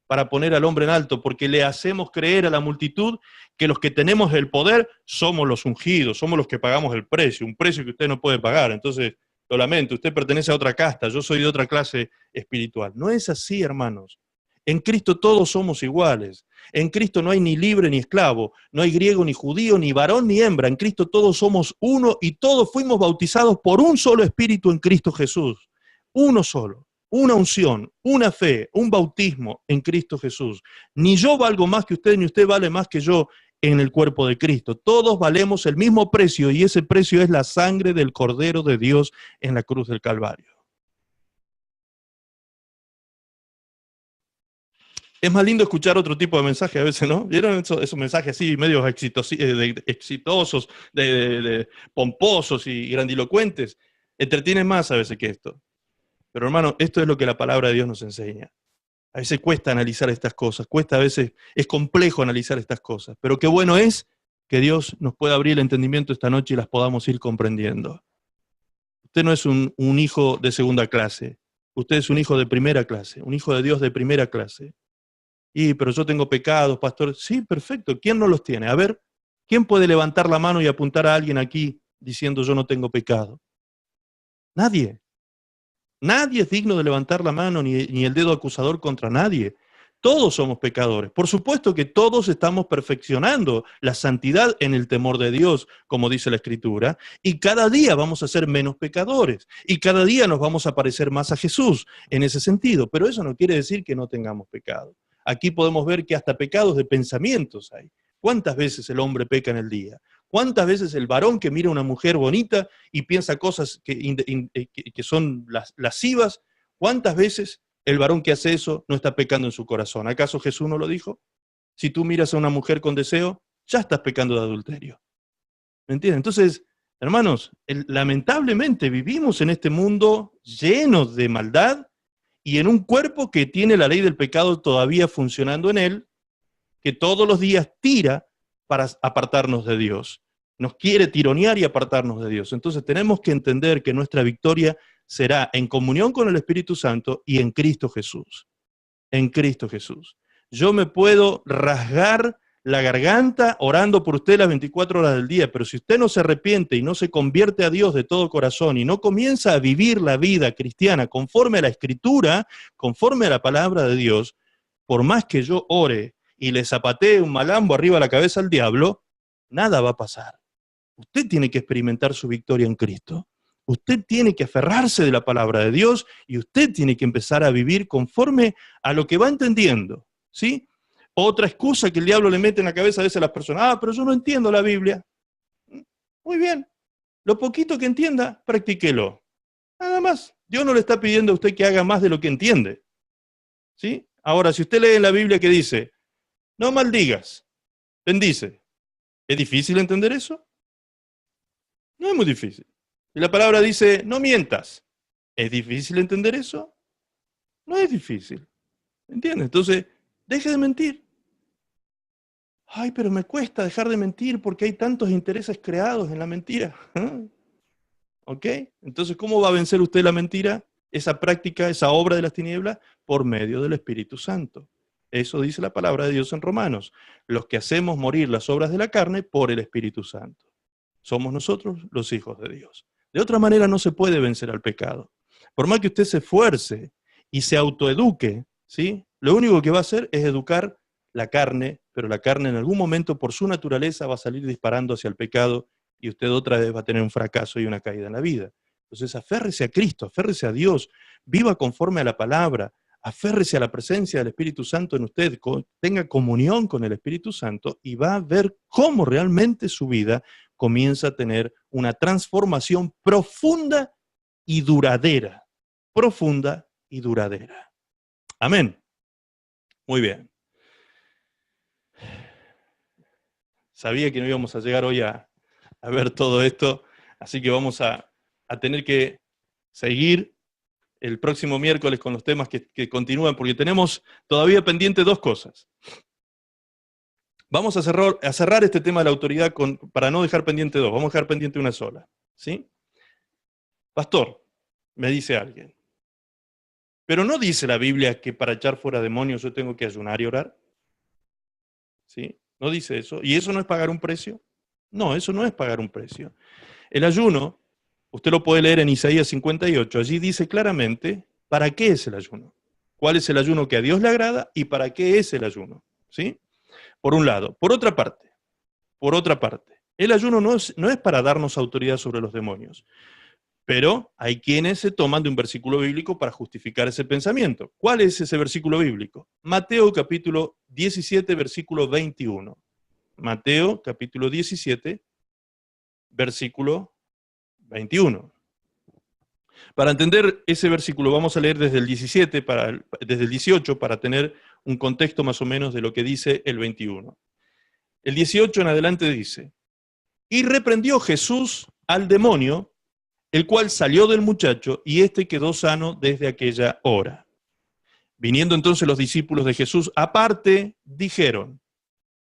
para poner al hombre en alto, porque le hacemos creer a la multitud que los que tenemos el poder somos los ungidos, somos los que pagamos el precio, un precio que usted no puede pagar. Entonces, lo lamento, usted pertenece a otra casta, yo soy de otra clase espiritual. No es así, hermanos. En Cristo todos somos iguales. En Cristo no hay ni libre ni esclavo, no hay griego ni judío, ni varón ni hembra. En Cristo todos somos uno y todos fuimos bautizados por un solo espíritu en Cristo Jesús. Uno solo, una unción, una fe, un bautismo en Cristo Jesús. Ni yo valgo más que usted, ni usted vale más que yo en el cuerpo de Cristo. Todos valemos el mismo precio y ese precio es la sangre del Cordero de Dios en la cruz del Calvario. Es más lindo escuchar otro tipo de mensaje a veces, ¿no? ¿Vieron esos mensajes así, medios exitosos, pomposos y grandilocuentes? Entretienen más a veces que esto. Pero hermano, esto es lo que la palabra de Dios nos enseña. A veces cuesta analizar estas cosas, a veces es complejo analizar estas cosas, pero qué bueno es que Dios nos pueda abrir el entendimiento esta noche y las podamos ir comprendiendo. Usted no es un hijo de segunda clase, usted es un hijo de primera clase, un hijo de Dios de primera clase. Pero yo tengo pecados, pastor. Sí, perfecto. ¿Quién no los tiene? A ver, ¿quién puede levantar la mano y apuntar a alguien aquí diciendo yo no tengo pecado? Nadie. Nadie es digno de levantar la mano ni el dedo acusador contra nadie. Todos somos pecadores. Por supuesto que todos estamos perfeccionando la santidad en el temor de Dios, como dice la Escritura, y cada día vamos a ser menos pecadores, y cada día nos vamos a parecer más a Jesús en ese sentido, pero eso no quiere decir que no tengamos pecado. Aquí podemos ver que hasta pecados de pensamientos hay. ¿Cuántas veces el hombre peca en el día? ¿Cuántas veces el varón que mira a una mujer bonita y piensa cosas que son lascivas? ¿Cuántas veces el varón que hace eso no está pecando en su corazón? ¿Acaso Jesús no lo dijo? Si tú miras a una mujer con deseo, ya estás pecando de adulterio. ¿Me entienden? Entonces, hermanos, lamentablemente vivimos en este mundo lleno de maldad y en un cuerpo que tiene la ley del pecado todavía funcionando en él, que todos los días tira para apartarnos de Dios. Nos quiere tironear y apartarnos de Dios. Entonces tenemos que entender que nuestra victoria será en comunión con el Espíritu Santo y en Cristo Jesús. En Cristo Jesús. Yo me puedo rasgar la garganta orando por usted las 24 horas del día, pero si usted no se arrepiente y no se convierte a Dios de todo corazón y no comienza a vivir la vida cristiana conforme a la Escritura, conforme a la palabra de Dios, por más que yo ore y le zapatee un malambo arriba a la cabeza al diablo, nada va a pasar. Usted tiene que experimentar su victoria en Cristo. Usted tiene que aferrarse de la palabra de Dios y usted tiene que empezar a vivir conforme a lo que va entendiendo, ¿sí? Otra excusa que el diablo le mete en la cabeza a veces a las personas, pero yo no entiendo la Biblia. Muy bien, lo poquito que entienda, practíquelo. Nada más. Dios no le está pidiendo a usted que haga más de lo que entiende. ¿Sí? Ahora, si usted lee en la Biblia que dice, no maldigas, bendice, ¿es difícil entender eso? No es muy difícil. Si la palabra dice, no mientas, ¿es difícil entender eso? No es difícil. ¿Entiendes? Entonces, deje de mentir. Ay, pero me cuesta dejar de mentir porque hay tantos intereses creados en la mentira. ¿Ok? Entonces, ¿cómo va a vencer usted la mentira? Esa práctica, esa obra de las tinieblas, por medio del Espíritu Santo. Eso dice la palabra de Dios en Romanos. Los que hacemos morir las obras de la carne por el Espíritu Santo. Somos nosotros los hijos de Dios. De otra manera no se puede vencer al pecado. Por más que usted se esfuerce y se autoeduque, ¿sí? Lo único que va a hacer es educar la carne, pero la carne en algún momento por su naturaleza va a salir disparando hacia el pecado y usted otra vez va a tener un fracaso y una caída en la vida. Entonces aférrese a Cristo, aférrese a Dios, viva conforme a la palabra, aférrese a la presencia del Espíritu Santo en usted, tenga comunión con el Espíritu Santo y va a ver cómo realmente su vida comienza a tener una transformación profunda y duradera. Profunda y duradera. Amén. Muy bien. Sabía que no íbamos a llegar hoy a ver todo esto, así que vamos a tener que seguir el próximo miércoles con los temas que continúan, porque tenemos todavía pendiente dos cosas. Vamos a cerrar este tema de la autoridad para no dejar pendiente dos, vamos a dejar pendiente una sola. ¿Sí? Pastor, me dice alguien, pero ¿no dice la Biblia que para echar fuera demonios yo tengo que ayunar y orar? ¿Sí? ¿No dice eso? ¿Y eso no es pagar un precio? No, eso no es pagar un precio. El ayuno, usted lo puede leer en Isaías 58, allí dice claramente para qué es el ayuno, cuál es el ayuno que a Dios le agrada y para qué es el ayuno. ¿Sí? Por un lado. Por otra parte, el ayuno no es para darnos autoridad sobre los demonios. Pero hay quienes se toman de un versículo bíblico para justificar ese pensamiento. ¿Cuál es ese versículo bíblico? Mateo capítulo 17, versículo 21. Mateo capítulo 17, versículo 21. Para entender ese versículo vamos a leer desde el 17, desde el 18 para tener un contexto más o menos de lo que dice el 21. El 18 en adelante dice, y reprendió Jesús al demonio, el cual salió del muchacho y éste quedó sano desde aquella hora. Viniendo entonces los discípulos de Jesús aparte, dijeron,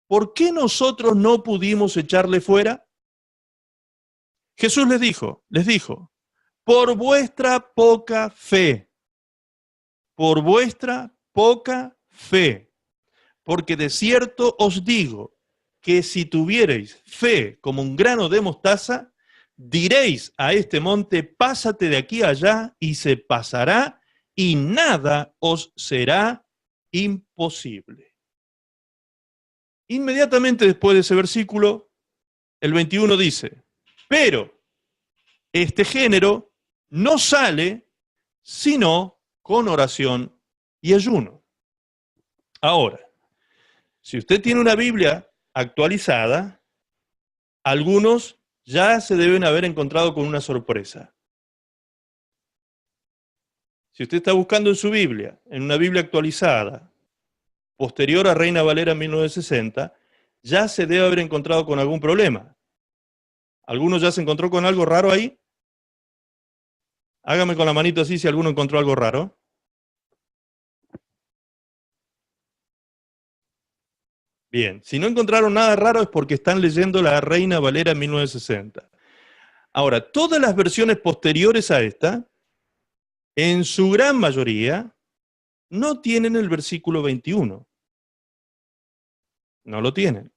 ¿por qué nosotros no pudimos echarle fuera? Jesús les dijo, por vuestra poca fe, por vuestra poca fe, porque de cierto os digo que si tuviereis fe como un grano de mostaza, diréis a este monte, pásate de aquí a allá, y se pasará, y nada os será imposible. Inmediatamente después de ese versículo, el 21 dice, pero este género no sale sino con oración y ayuno. Ahora, si usted tiene una Biblia actualizada, algunos ya se deben haber encontrado con una sorpresa. Si usted está buscando en su Biblia, en una Biblia actualizada, posterior a Reina Valera 1960, ya se debe haber encontrado con algún problema. ¿Alguno ya se encontró con algo raro ahí? Hágame con la manito así si alguno encontró algo raro. Bien, si no encontraron nada raro es porque están leyendo la Reina Valera 1960. Ahora, todas las versiones posteriores a esta, en su gran mayoría, no tienen el versículo 21. No lo tienen.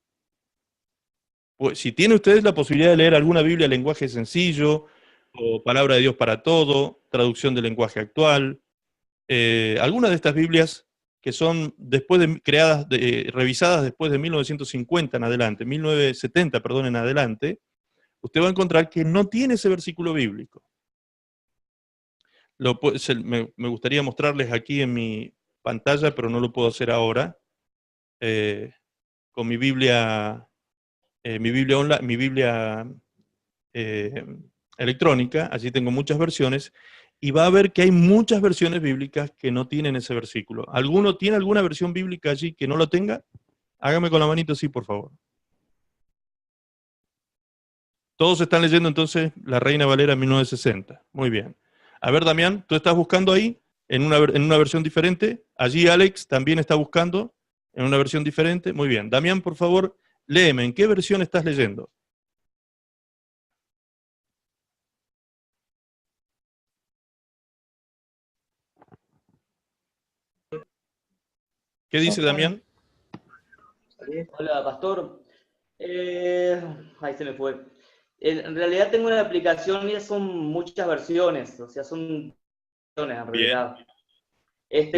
Pues, si tiene ustedes la posibilidad de leer alguna Biblia en lenguaje sencillo, o Palabra de Dios para todo, traducción del lenguaje actual, alguna de estas Biblias que son revisadas después de 1950 en adelante, 1970, perdón, en adelante, usted va a encontrar que no tiene ese versículo bíblico. Me gustaría mostrarles aquí en mi pantalla, pero no lo puedo hacer ahora, con mi Biblia electrónica, allí tengo muchas versiones, y va a ver que hay muchas versiones bíblicas que no tienen ese versículo. ¿Alguno tiene alguna versión bíblica allí que no lo tenga? Hágame con la manito sí, por favor. Todos están leyendo entonces la Reina Valera 1960. Muy bien. A ver, Damián, ¿tú estás buscando ahí en una versión diferente? Allí Alex también está buscando en una versión diferente. Muy bien. Damián, por favor, léeme, ¿en qué versión estás leyendo? ¿Qué dice Damián? Hola, pastor. Ahí se me fue. En realidad tengo una aplicación y son muchas versiones, o sea, son versiones en Bien, realidad.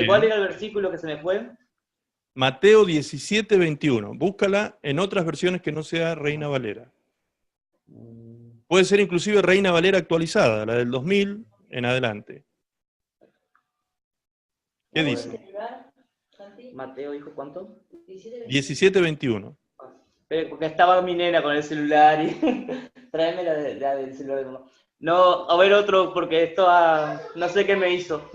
¿Cuál bien. era el versículo que se me fue? Mateo 17, 21. Búscala en otras versiones que no sea Reina Valera. Puede ser inclusive Reina Valera actualizada, la del 2000 en adelante. ¿Qué dice? Mateo dijo cuánto. 17, 21. Porque estaba mi nena con el celular y tráeme la del celular. No, a ver otro, porque esto no sé qué me hizo.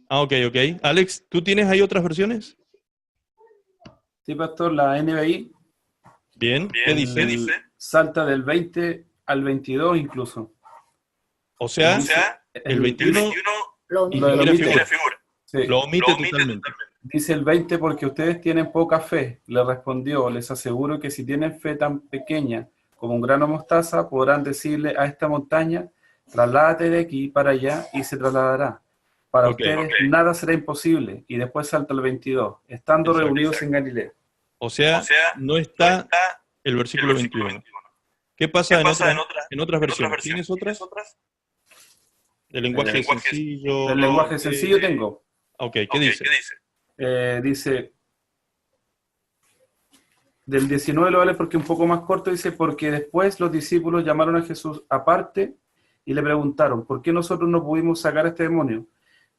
Ah, ok, ok. Alex, ¿tú tienes ahí otras versiones? Sí, pastor, la NBI Bien, ¿qué dice? salta del 20 al 22 incluso. O sea, el 21 lo ni siquiera omite. figura. Sí. Lo omite totalmente. Dice el 20 porque ustedes tienen poca fe. Le respondió, les aseguro que si tienen fe tan pequeña como un grano de mostaza, podrán decirle a esta montaña, trasládate de aquí para allá y se trasladará. Para Ok. ustedes nada será imposible. Y después salta el 22, estando Exacto. reunidos en Galilea. O sea, no está el versículo 21. ¿Qué pasa en otras versiones? ¿Tienes otras? El lenguaje sencillo. El lenguaje sencillo tengo. Ok, ¿qué dice? Dice, del 19 lo vale porque un poco más corto, dice, porque después los discípulos llamaron a Jesús aparte y le preguntaron, ¿por qué nosotros no pudimos sacar a este demonio?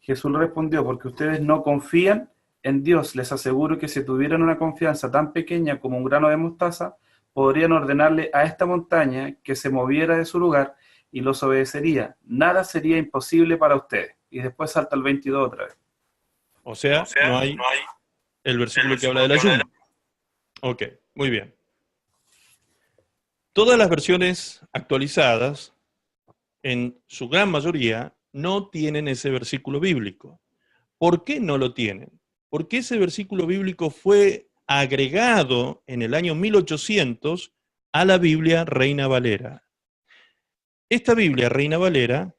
Jesús le respondió, porque ustedes no confían en Dios. Les aseguro que si tuvieran una confianza tan pequeña como un grano de mostaza, podrían ordenarle a esta montaña que se moviera de su lugar y los obedecería. Nada sería imposible para ustedes. Y después salta el 22 otra vez. O sea, no hay el versículo que habla del ayuno. Ok, muy bien. Todas las versiones actualizadas, en su gran mayoría, no tienen ese versículo bíblico. ¿Por qué no lo tienen? Porque ese versículo bíblico fue agregado en el año 1800 a la Biblia Reina Valera. Esta Biblia Reina Valera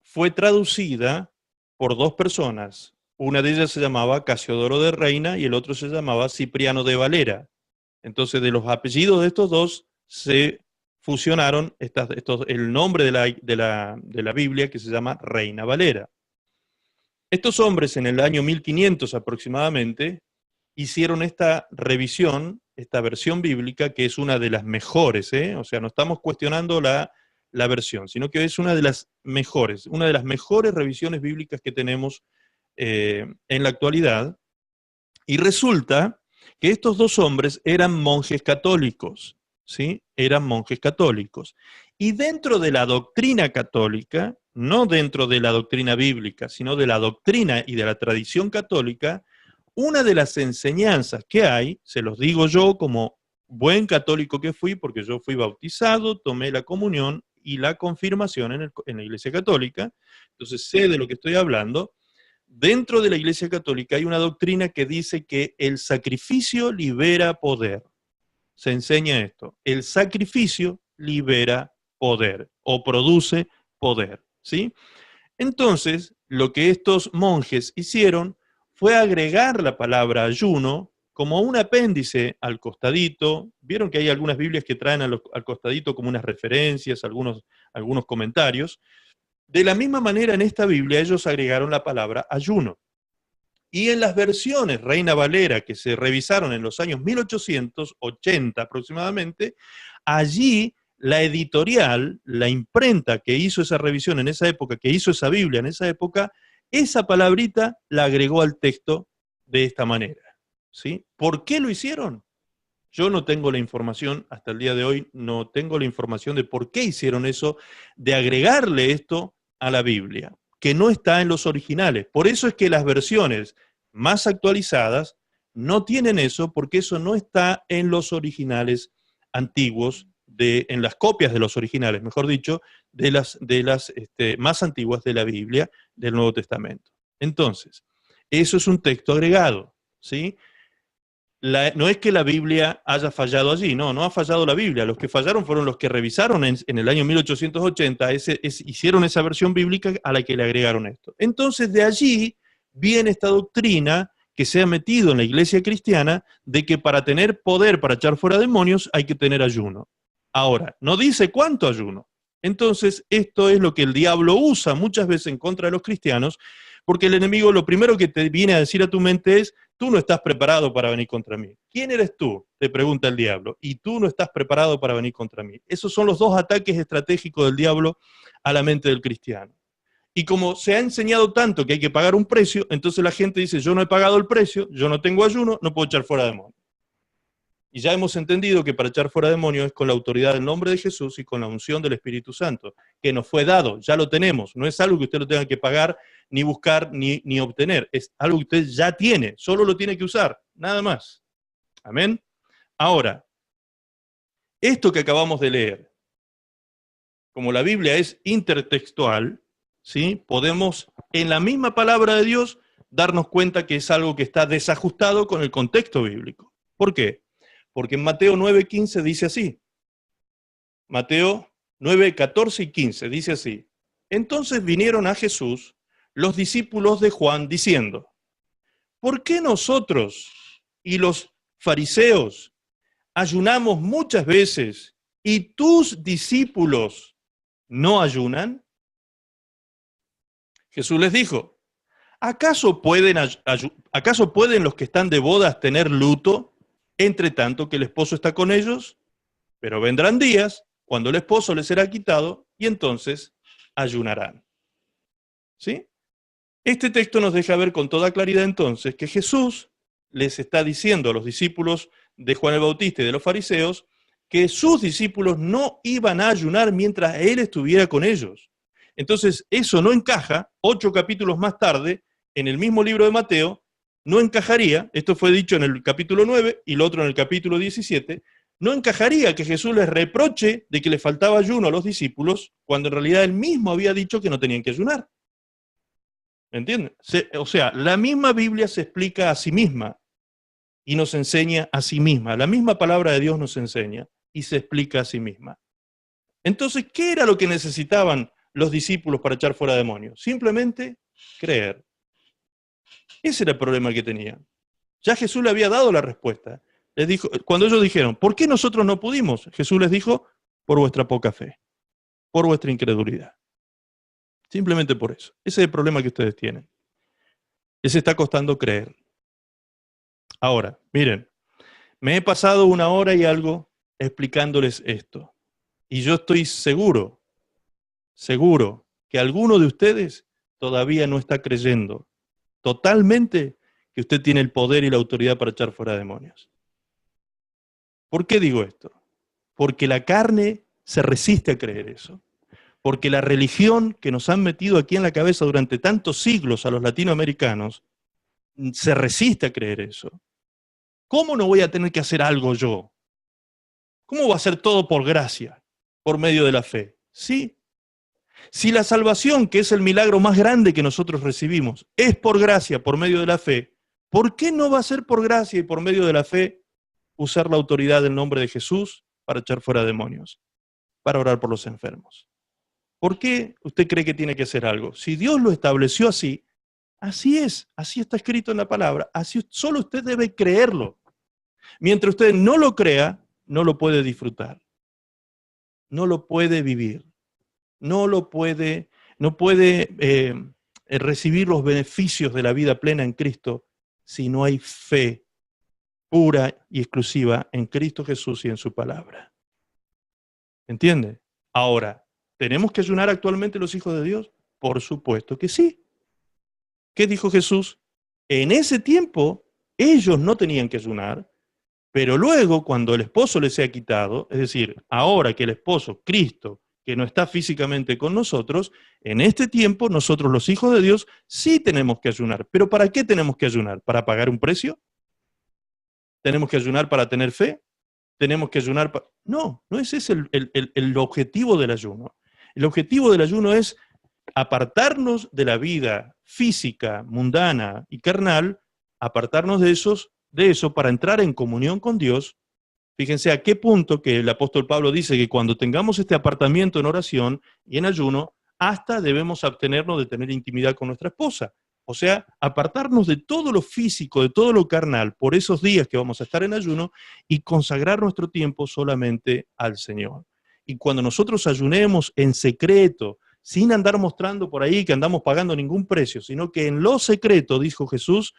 fue traducida por dos personas. Una de ellas se llamaba Casiodoro de Reina y el otro se llamaba Cipriano de Valera. Entonces, de los apellidos de estos dos se fusionaron el nombre de la Biblia, que se llama Reina Valera. Estos hombres en el año 1500 aproximadamente hicieron esta revisión, esta versión bíblica, que es una de las mejores, o sea, no estamos cuestionando la versión, sino que es una de las mejores revisiones bíblicas que tenemos en la actualidad. Y resulta que estos dos hombres eran monjes católicos, ¿sí? Eran monjes católicos. Y dentro de la doctrina católica, no dentro de la doctrina bíblica, sino de la doctrina y de la tradición católica, una de las enseñanzas que hay, se los digo yo como buen católico que fui, porque yo fui bautizado, tomé la comunión y la confirmación en la Iglesia Católica, entonces sé de lo que estoy hablando. Dentro de la Iglesia Católica hay una doctrina que dice que el sacrificio libera poder. Se enseña esto. El sacrificio libera poder o produce poder, ¿sí? Entonces, lo que estos monjes hicieron fue agregar la palabra ayuno como un apéndice al costadito. Vieron que hay algunas Biblias que traen al costadito como unas referencias, algunos comentarios. De la misma manera, en esta Biblia ellos agregaron la palabra ayuno. Y en las versiones Reina Valera que se revisaron en los años 1880 aproximadamente, allí la editorial, la imprenta que hizo esa revisión en esa época, que hizo esa Biblia en esa época, esa palabrita la agregó al texto de esta manera, ¿sí? ¿Por qué lo hicieron? Yo no tengo la información, hasta el día de hoy no tengo la información de por qué hicieron eso, de agregarle esto a la Biblia. que no está en los originales. Por eso es que las versiones más actualizadas no tienen eso, porque eso no está en los originales antiguos, en las copias de los originales, mejor dicho, de las más antiguas de la Biblia, del Nuevo Testamento. Entonces, eso es un texto agregado, ¿sí? No es que la Biblia haya fallado allí, no ha fallado la Biblia. Los que fallaron fueron los que revisaron en el año 1880, hicieron esa versión bíblica a la que le agregaron esto. Entonces, de allí viene esta doctrina que se ha metido en la iglesia cristiana de que para tener poder para echar fuera demonios hay que tener ayuno. Ahora, no dice cuánto ayuno. Entonces, esto es lo que el diablo usa muchas veces en contra de los cristianos, porque el enemigo lo primero que te viene a decir a tu mente es: tú no estás preparado para venir contra mí. ¿Quién eres tú?, te pregunta el diablo, y tú no estás preparado para venir contra mí. Esos son los dos ataques estratégicos del diablo a la mente del cristiano. Y como se ha enseñado tanto que hay que pagar un precio, entonces la gente dice: yo no he pagado el precio, yo no tengo ayuno, no puedo echar fuera demonios. Y ya hemos entendido que para echar fuera demonios es con la autoridad del nombre de Jesús y con la unción del Espíritu Santo, que nos fue dado, ya lo tenemos. No es algo que usted lo tenga que pagar, ni buscar, ni obtener. Es algo que usted ya tiene, solo lo tiene que usar, nada más. Amén. Ahora, esto que acabamos de leer, como la Biblia es intertextual, ¿sí?, podemos en la misma palabra de Dios darnos cuenta que es algo que está desajustado con el contexto bíblico. ¿Por qué? Porque en Mateo 9:15 dice así. Mateo 9:14 y 15 dice así. Entonces vinieron a Jesús los discípulos de Juan diciendo: ¿por qué nosotros y los fariseos ayunamos muchas veces y tus discípulos no ayunan? Jesús les dijo: ¿acaso pueden los que están de bodas tener luto entre tanto que el esposo está con ellos? Pero vendrán días cuando el esposo les será quitado y entonces ayunarán. ¿Sí? Este texto nos deja ver con toda claridad entonces que Jesús les está diciendo a los discípulos de Juan el Bautista y de los fariseos que sus discípulos no iban a ayunar mientras él estuviera con ellos. Entonces eso no encaja, 8 capítulos más tarde, en el mismo libro de Mateo, no encajaría, esto fue dicho en el capítulo 9 y lo otro en el capítulo 17, no encajaría que Jesús les reproche de que les faltaba ayuno a los discípulos, cuando en realidad él mismo había dicho que no tenían que ayunar. ¿Me entienden? O sea, la misma Biblia se explica a sí misma y nos enseña a sí misma. La misma palabra de Dios nos enseña y se explica a sí misma. Entonces, ¿qué era lo que necesitaban los discípulos para echar fuera demonios? Simplemente creer. Ese era el problema que tenían. Ya Jesús le había dado la respuesta. Les dijo, cuando ellos dijeron: ¿por qué nosotros no pudimos? Jesús les dijo: por vuestra poca fe, por vuestra incredulidad. Simplemente por eso. Ese es el problema que ustedes tienen. Les está costando creer. Ahora, miren, me he pasado 1 hora y algo explicándoles esto. Y yo estoy seguro que alguno de ustedes todavía no está creyendo totalmente que usted tiene el poder y la autoridad para echar fuera demonios. ¿Por qué digo esto? Porque la carne se resiste a creer eso. Porque la religión que nos han metido aquí en la cabeza durante tantos siglos a los latinoamericanos se resiste a creer eso. ¿Cómo no voy a tener que hacer algo yo? ¿Cómo va a ser todo por gracia, por medio de la fe? Sí. Si la salvación, que es el milagro más grande que nosotros recibimos, es por gracia, por medio de la fe, ¿por qué no va a ser por gracia y por medio de la fe usar la autoridad del nombre de Jesús para echar fuera demonios, para orar por los enfermos? ¿Por qué usted cree que tiene que hacer algo? Si Dios lo estableció así, así es, así está escrito en la palabra, así solo usted debe creerlo. Mientras usted no lo crea, no lo puede disfrutar, no lo puede vivir, no puede recibir los beneficios de la vida plena en Cristo si no hay fe pura y exclusiva en Cristo Jesús y en su palabra. ¿Entiende? Ahora, ¿tenemos que ayunar actualmente los hijos de Dios? Por supuesto que sí. ¿Qué dijo Jesús? En ese tiempo ellos no tenían que ayunar, pero luego cuando el esposo les sea quitado, es decir, ahora que el esposo, Cristo, que no está físicamente con nosotros, en este tiempo nosotros los hijos de Dios sí tenemos que ayunar. ¿Pero para qué tenemos que ayunar? ¿Para pagar un precio? ¿Tenemos que ayunar para tener fe? ¿Tenemos que ayunar para...? No, no es ese el objetivo del ayuno. El objetivo del ayuno es apartarnos de la vida física, mundana y carnal, apartarnos de eso para entrar en comunión con Dios. Fíjense a qué punto que el apóstol Pablo dice que cuando tengamos este apartamiento en oración y en ayuno, hasta debemos abstenernos de tener intimidad con nuestra esposa. O sea, apartarnos de todo lo físico, de todo lo carnal, por esos días que vamos a estar en ayuno y consagrar nuestro tiempo solamente al Señor. Y cuando nosotros ayunemos en secreto, sin andar mostrando por ahí que andamos pagando ningún precio, sino que en lo secreto, dijo Jesús,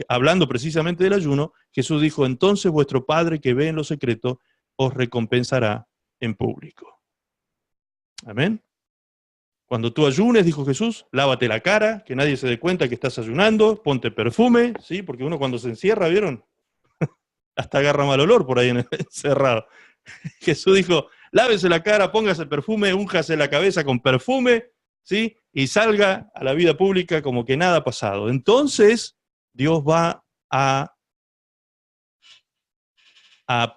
hablando precisamente del ayuno, Jesús dijo, entonces vuestro Padre que ve en lo secreto os recompensará en público. Amén. Cuando tú ayunes, dijo Jesús, lávate la cara, que nadie se dé cuenta que estás ayunando, ponte perfume, ¿sí? Porque uno cuando se encierra, ¿vieron? Hasta agarra mal olor por ahí encerrado. Jesús dijo, lávese la cara, póngase perfume, únjase la cabeza con perfume, ¿sí? Y salga a la vida pública como que nada ha pasado. Entonces, Dios va a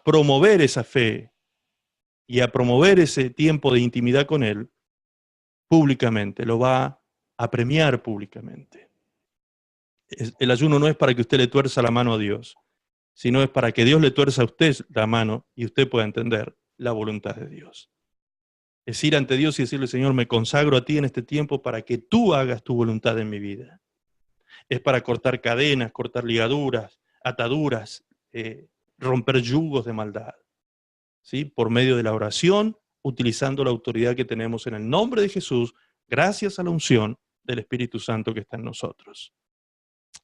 promover esa fe y a promover ese tiempo de intimidad con Él públicamente, lo va a premiar públicamente. El ayuno no es para que usted le tuerza la mano a Dios, sino es para que Dios le tuerza a usted la mano y usted pueda entender la voluntad de Dios. Es ir ante Dios y decirle, Señor, me consagro a ti en este tiempo para que tú hagas tu voluntad en mi vida. Es para cortar cadenas, cortar ligaduras, ataduras, romper yugos de maldad, ¿sí? Por medio de la oración, utilizando la autoridad que tenemos en el nombre de Jesús, gracias a la unción del Espíritu Santo que está en nosotros.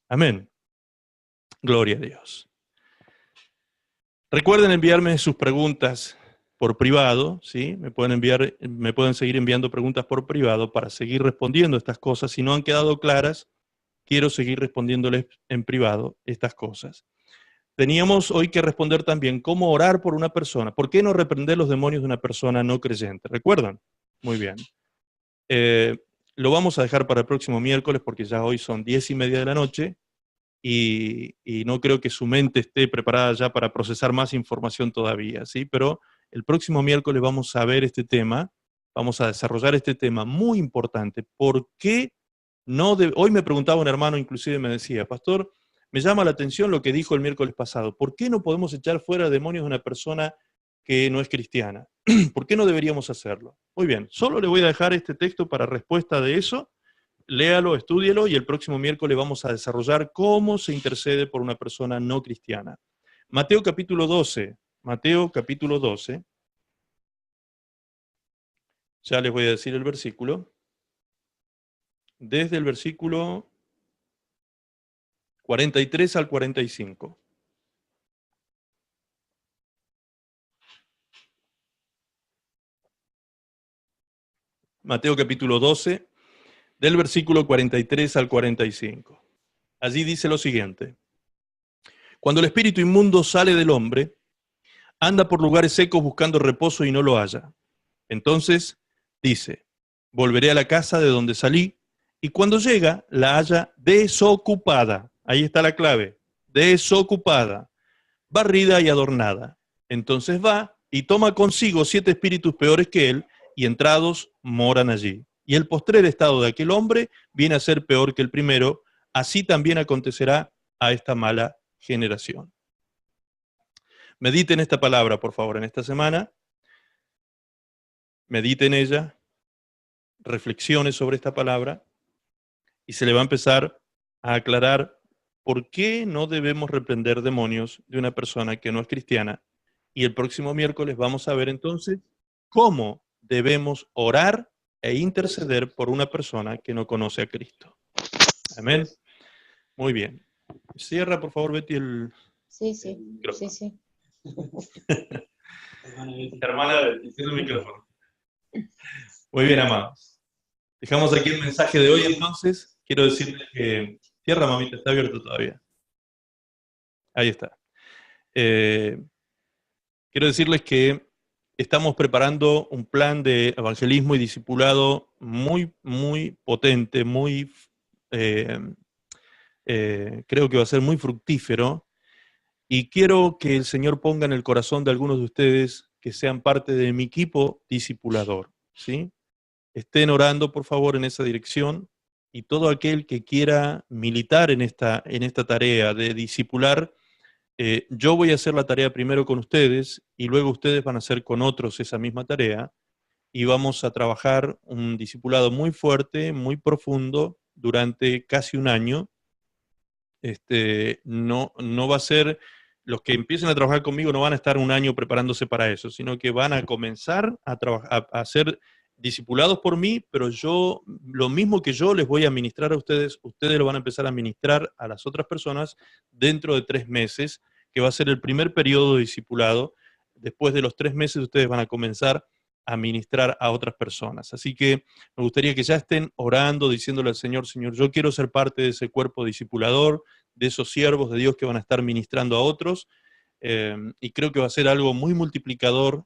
Amén. Gloria a Dios. Recuerden enviarme sus preguntas por privado, ¿sí? Me pueden seguir enviando preguntas por privado para seguir respondiendo estas cosas. Si no han quedado claras, quiero seguir respondiéndoles en privado estas cosas. Teníamos hoy que responder también cómo orar por una persona. ¿Por qué no reprender los demonios de una persona no creyente? ¿Recuerdan? Muy bien. Lo vamos a dejar para el próximo miércoles porque ya hoy son 10:30 de la noche y no creo que su mente esté preparada ya para procesar más información todavía, ¿sí? Pero el próximo miércoles vamos a ver este tema, vamos a desarrollar este tema muy importante. ¿Por qué no Hoy me preguntaba un hermano, inclusive me decía, pastor, me llama la atención lo que dijo el miércoles pasado. ¿Por qué no podemos echar fuera demonios de una persona que no es cristiana? ¿Por qué no deberíamos hacerlo? Muy bien, solo le voy a dejar este texto para respuesta de eso. Léalo, estúdielo y el próximo miércoles vamos a desarrollar cómo se intercede por una persona no cristiana. Mateo capítulo 12. Mateo capítulo 12. Ya les voy a decir el versículo. Desde el versículo 43 al 45. Mateo capítulo 12, del versículo 43 al 45. Allí dice lo siguiente. Cuando el espíritu inmundo sale del hombre, anda por lugares secos buscando reposo y no lo halla. Entonces dice, volveré a la casa de donde salí, y cuando llega, la halla desocupada. Ahí está la clave, desocupada, barrida y adornada. Entonces va y toma consigo 7 espíritus peores que él, y entrados moran allí. Y el postrer estado de aquel hombre viene a ser peor que el primero, así también acontecerá a esta mala generación. Mediten esta palabra, por favor, en esta semana. Medite en ella, reflexione sobre esta palabra, y se le va a empezar a aclarar por qué no debemos reprender demonios de una persona que no es cristiana. Y el próximo miércoles vamos a ver entonces cómo debemos orar e interceder por una persona que no conoce a Cristo. Amén. Muy bien. Cierra, por favor, Betty, el micrófono. Sí. Hermana Betty, cierra el micrófono. Muy bien, amados. Dejamos aquí el mensaje de hoy, entonces. Quiero decirles que... Cierra, mamita, está abierto todavía. Ahí está. Quiero decirles que estamos preparando un plan de evangelismo y discipulado muy, muy potente, muy, creo que va a ser muy fructífero, y quiero que el Señor ponga en el corazón de algunos de ustedes que sean parte de mi equipo discipulador, ¿sí? Estén orando, por favor, en esa dirección, y todo aquel que quiera militar en esta tarea de discipular, yo voy a hacer la tarea primero con ustedes, y luego ustedes van a hacer con otros esa misma tarea, y vamos a trabajar un discipulado muy fuerte, muy profundo, durante casi un año. No va a ser, los que empiecen a trabajar conmigo no van a estar un año preparándose para eso, sino que van a comenzar a ser discipulados por mí, pero yo, lo mismo que yo les voy a ministrar a ustedes, ustedes lo van a empezar a ministrar a las otras personas dentro de 3 meses, que va a ser el primer periodo de discipulado. Después de los 3 meses ustedes van a comenzar a ministrar a otras personas. Así que me gustaría que ya estén orando, diciéndole al Señor, Señor, yo quiero ser parte de ese cuerpo discipulador, de esos siervos de Dios que van a estar ministrando a otros, y creo que va a ser algo muy multiplicador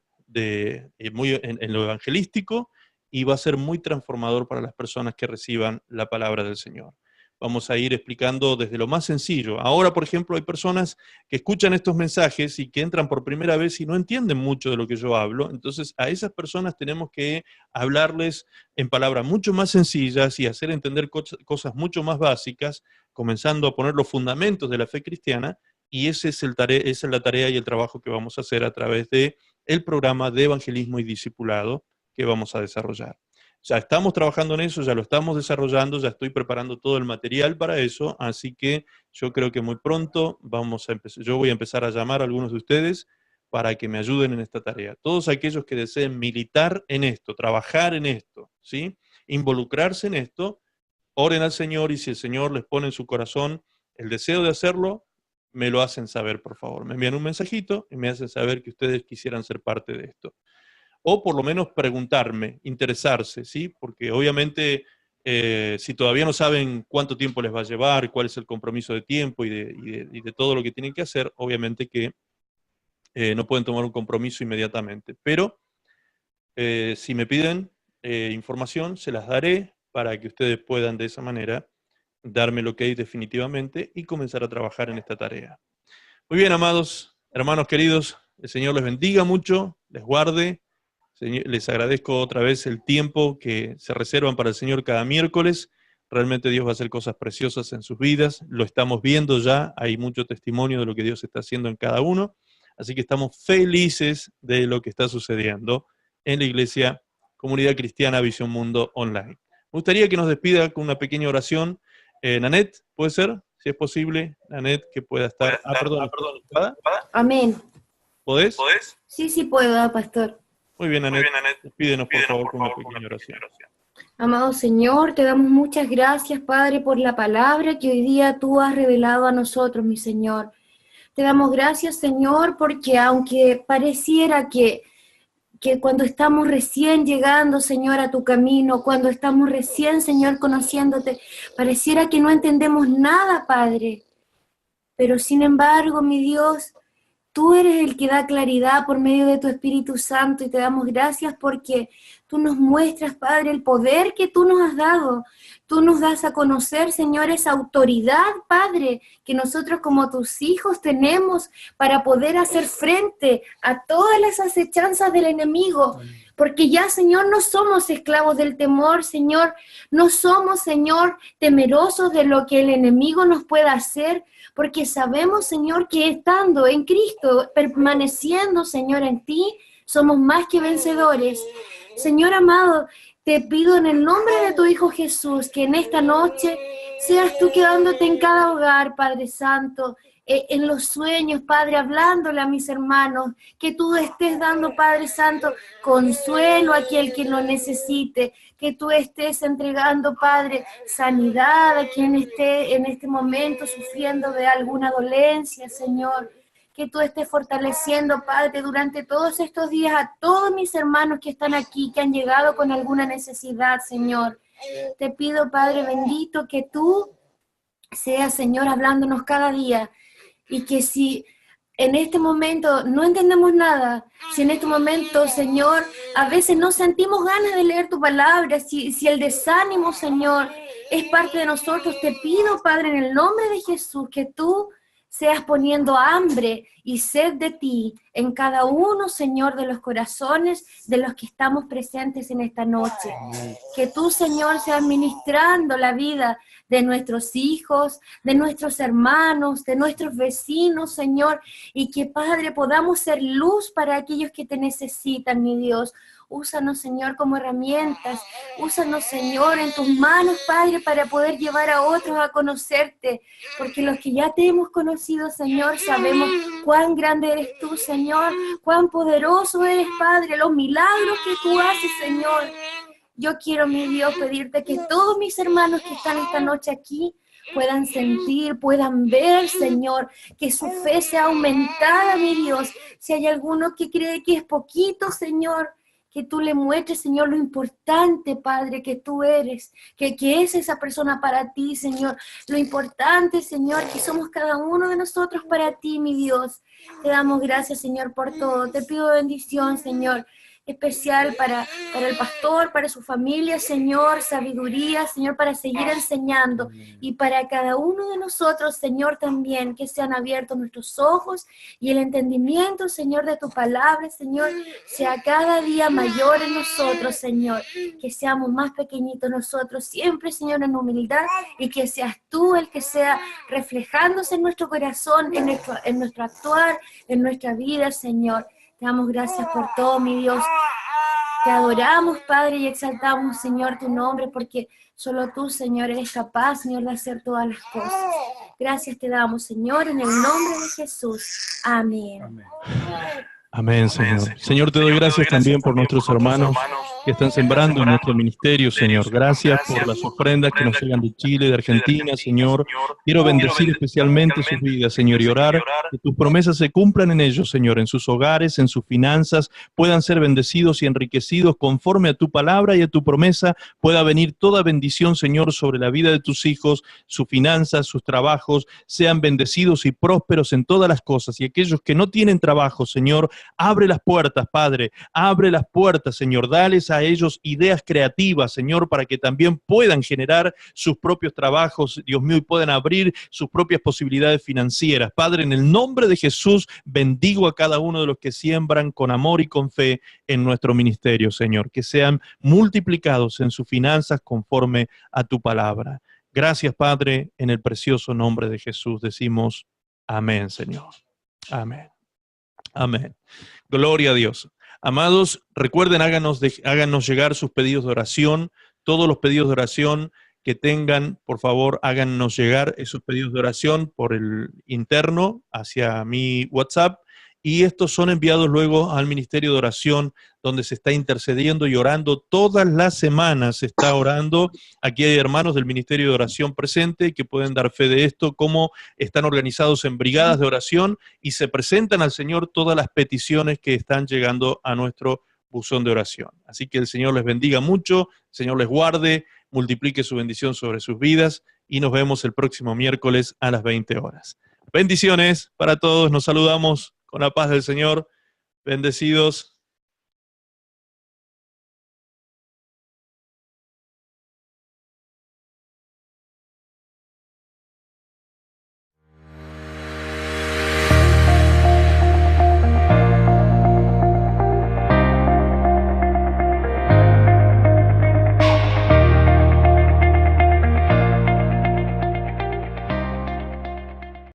muy en lo evangelístico, y va a ser muy transformador para las personas que reciban la palabra del Señor. Vamos a ir explicando desde lo más sencillo. Ahora, por ejemplo, hay personas que escuchan estos mensajes y que entran por primera vez y no entienden mucho de lo que yo hablo. Entonces, a esas personas tenemos que hablarles en palabras mucho más sencillas y hacer entender cosas mucho más básicas, comenzando a poner los fundamentos de la fe cristiana, y esa es la tarea y el trabajo que vamos a hacer a través del programa de evangelismo y discipulado que vamos a desarrollar. Ya estamos trabajando en eso, ya lo estamos desarrollando, ya estoy preparando todo el material para eso, así que yo creo que muy pronto yo voy a empezar a llamar a algunos de ustedes para que me ayuden en esta tarea. Todos aquellos que deseen militar en esto, trabajar en esto, ¿sí? Involucrarse en esto, oren al Señor, y si el Señor les pone en su corazón el deseo de hacerlo, me lo hacen saber, por favor. Me envían un mensajito y me hacen saber que ustedes quisieran ser parte de esto. O por lo menos preguntarme, interesarse, ¿sí? Porque obviamente si todavía no saben cuánto tiempo les va a llevar, cuál es el compromiso de tiempo y de todo lo que tienen que hacer, obviamente que no pueden tomar un compromiso inmediatamente. Pero si me piden información, se las daré para que ustedes puedan de esa manera darme el ok definitivamente y comenzar a trabajar en esta tarea. Muy bien, amados, hermanos queridos, el Señor les bendiga mucho, les guarde. Les agradezco otra vez el tiempo que se reservan para el Señor cada miércoles. Realmente Dios va a hacer cosas preciosas en sus vidas. Lo estamos viendo ya. Hay mucho testimonio de lo que Dios está haciendo en cada uno. Así que estamos felices de lo que está sucediendo en la Iglesia Comunidad Cristiana Visión Mundo Online. Me gustaría que nos despida con una pequeña oración. Nanette, ¿puede ser? Si es posible, Nanette, que pueda estar. Perdón. Amén. ¿Podés? Sí puedo, pastor. Muy bien, Nanette. Despídenos, por favor, con una pequeña oración. Amado Señor, te damos muchas gracias, Padre, por la palabra que hoy día tú has revelado a nosotros, mi Señor. Te damos gracias, Señor, porque aunque pareciera que cuando estamos recién llegando, Señor, a tu camino, cuando estamos recién, Señor, conociéndote, pareciera que no entendemos nada, Padre. Pero sin embargo, mi Dios, tú eres el que da claridad por medio de tu Espíritu Santo, y te damos gracias porque tú nos muestras, Padre, el poder que tú nos has dado. Tú nos das a conocer, Señor, esa autoridad, Padre, que nosotros como tus hijos tenemos para poder hacer frente a todas las acechanzas del enemigo. Porque ya, Señor, no somos esclavos del temor, Señor. No somos, Señor, temerosos de lo que el enemigo nos pueda hacer, porque sabemos, Señor, que estando en Cristo, permaneciendo, Señor, en ti, somos más que vencedores. Señor amado, te pido en el nombre de tu Hijo Jesús que en esta noche seas tú quedándote en cada hogar, Padre Santo, en los sueños, Padre, hablándole a mis hermanos, que tú estés dando, Padre Santo, consuelo a aquel que lo necesite, que tú estés entregando, Padre, sanidad a quien esté en este momento sufriendo de alguna dolencia, Señor, que tú estés fortaleciendo, Padre, durante todos estos días a todos mis hermanos que están aquí, que han llegado con alguna necesidad, Señor. Te pido, Padre bendito, que tú seas, Señor, hablándonos cada día, y que si en este momento no entendemos nada, si en este momento, Señor, a veces no sentimos ganas de leer tu palabra, si el desánimo, Señor, es parte de nosotros, te pido, Padre, en el nombre de Jesús, que tú seas poniendo hambre y sed de ti en cada uno, Señor, de los corazones de los que estamos presentes en esta noche. Que tú, Señor, seas ministrando la vida de nuestros hijos, de nuestros hermanos, de nuestros vecinos, Señor, y que, Padre, podamos ser luz para aquellos que te necesitan, mi Dios. Úsanos, Señor, como herramientas. Úsanos, Señor, en tus manos, Padre, para poder llevar a otros a conocerte. Porque los que ya te hemos conocido, Señor, sabemos cuán grande eres tú, Señor, cuán poderoso eres, Padre, los milagros que tú haces, Señor. Yo quiero, mi Dios, pedirte que todos mis hermanos que están esta noche aquí puedan sentir, puedan ver, Señor, que su fe sea aumentada, mi Dios. Si hay alguno que cree que es poquito, Señor, que tú le muestres, Señor, lo importante, Padre, que tú eres, que es esa persona para ti, Señor. Lo importante, Señor, que somos cada uno de nosotros para ti, mi Dios. Te damos gracias, Señor, por todo. Te pido bendición, Señor, especial para el pastor, para su familia, Señor, sabiduría, Señor, para seguir enseñando, y para cada uno de nosotros, Señor, también, que sean abiertos nuestros ojos y el entendimiento, Señor, de tu palabra, Señor, sea cada día mayor en nosotros, Señor, que seamos más pequeñitos nosotros, siempre, Señor, en humildad, y que seas tú el que sea reflejándose en nuestro corazón, en nuestro actuar, en nuestra vida, Señor. Te damos gracias por todo, mi Dios. Te adoramos, Padre, y exaltamos, Señor, tu nombre, porque solo tú, Señor, eres capaz, Señor, de hacer todas las cosas. Gracias te damos, Señor, en el nombre de Jesús. Amén. Amén. Amén, Señor. Señor, te doy gracias también por nuestros hermanos que están sembrando en nuestro ministerio, Señor. Gracias por las ofrendas que nos llegan de Chile, de Argentina, Señor. Quiero bendecir especialmente sus vidas, Señor, y orar que tus promesas se cumplan en ellos, Señor, en sus hogares, en sus finanzas, puedan ser bendecidos y enriquecidos conforme a tu palabra y a tu promesa. Pueda venir toda bendición, Señor, sobre la vida de tus hijos, sus finanzas, sus trabajos, sean bendecidos y prósperos en todas las cosas. Y aquellos que no tienen trabajo, Señor, abre las puertas, Padre, abre las puertas, Señor, dales a ellos ideas creativas, Señor, para que también puedan generar sus propios trabajos, Dios mío, y puedan abrir sus propias posibilidades financieras. Padre, en el nombre de Jesús, bendigo a cada uno de los que siembran con amor y con fe en nuestro ministerio, Señor, que sean multiplicados en sus finanzas conforme a tu palabra. Gracias, Padre, en el precioso nombre de Jesús decimos amén, Señor. Amén. Amén. Gloria a Dios. Amados, recuerden, háganos llegar sus pedidos de oración. Todos los pedidos de oración que tengan, por favor, háganos llegar esos pedidos de oración por el interno hacia mi WhatsApp. Y estos son enviados luego al Ministerio de Oración, donde se está intercediendo y orando. Todas las semanas se está orando. Aquí hay hermanos del Ministerio de Oración presente que pueden dar fe de esto, cómo están organizados en brigadas de oración y se presentan al Señor todas las peticiones que están llegando a nuestro buzón de oración. Así que el Señor les bendiga mucho, el Señor les guarde, multiplique su bendición sobre sus vidas y nos vemos el próximo miércoles a las 20 horas. Bendiciones para todos, nos saludamos con la paz del Señor. Bendecidos.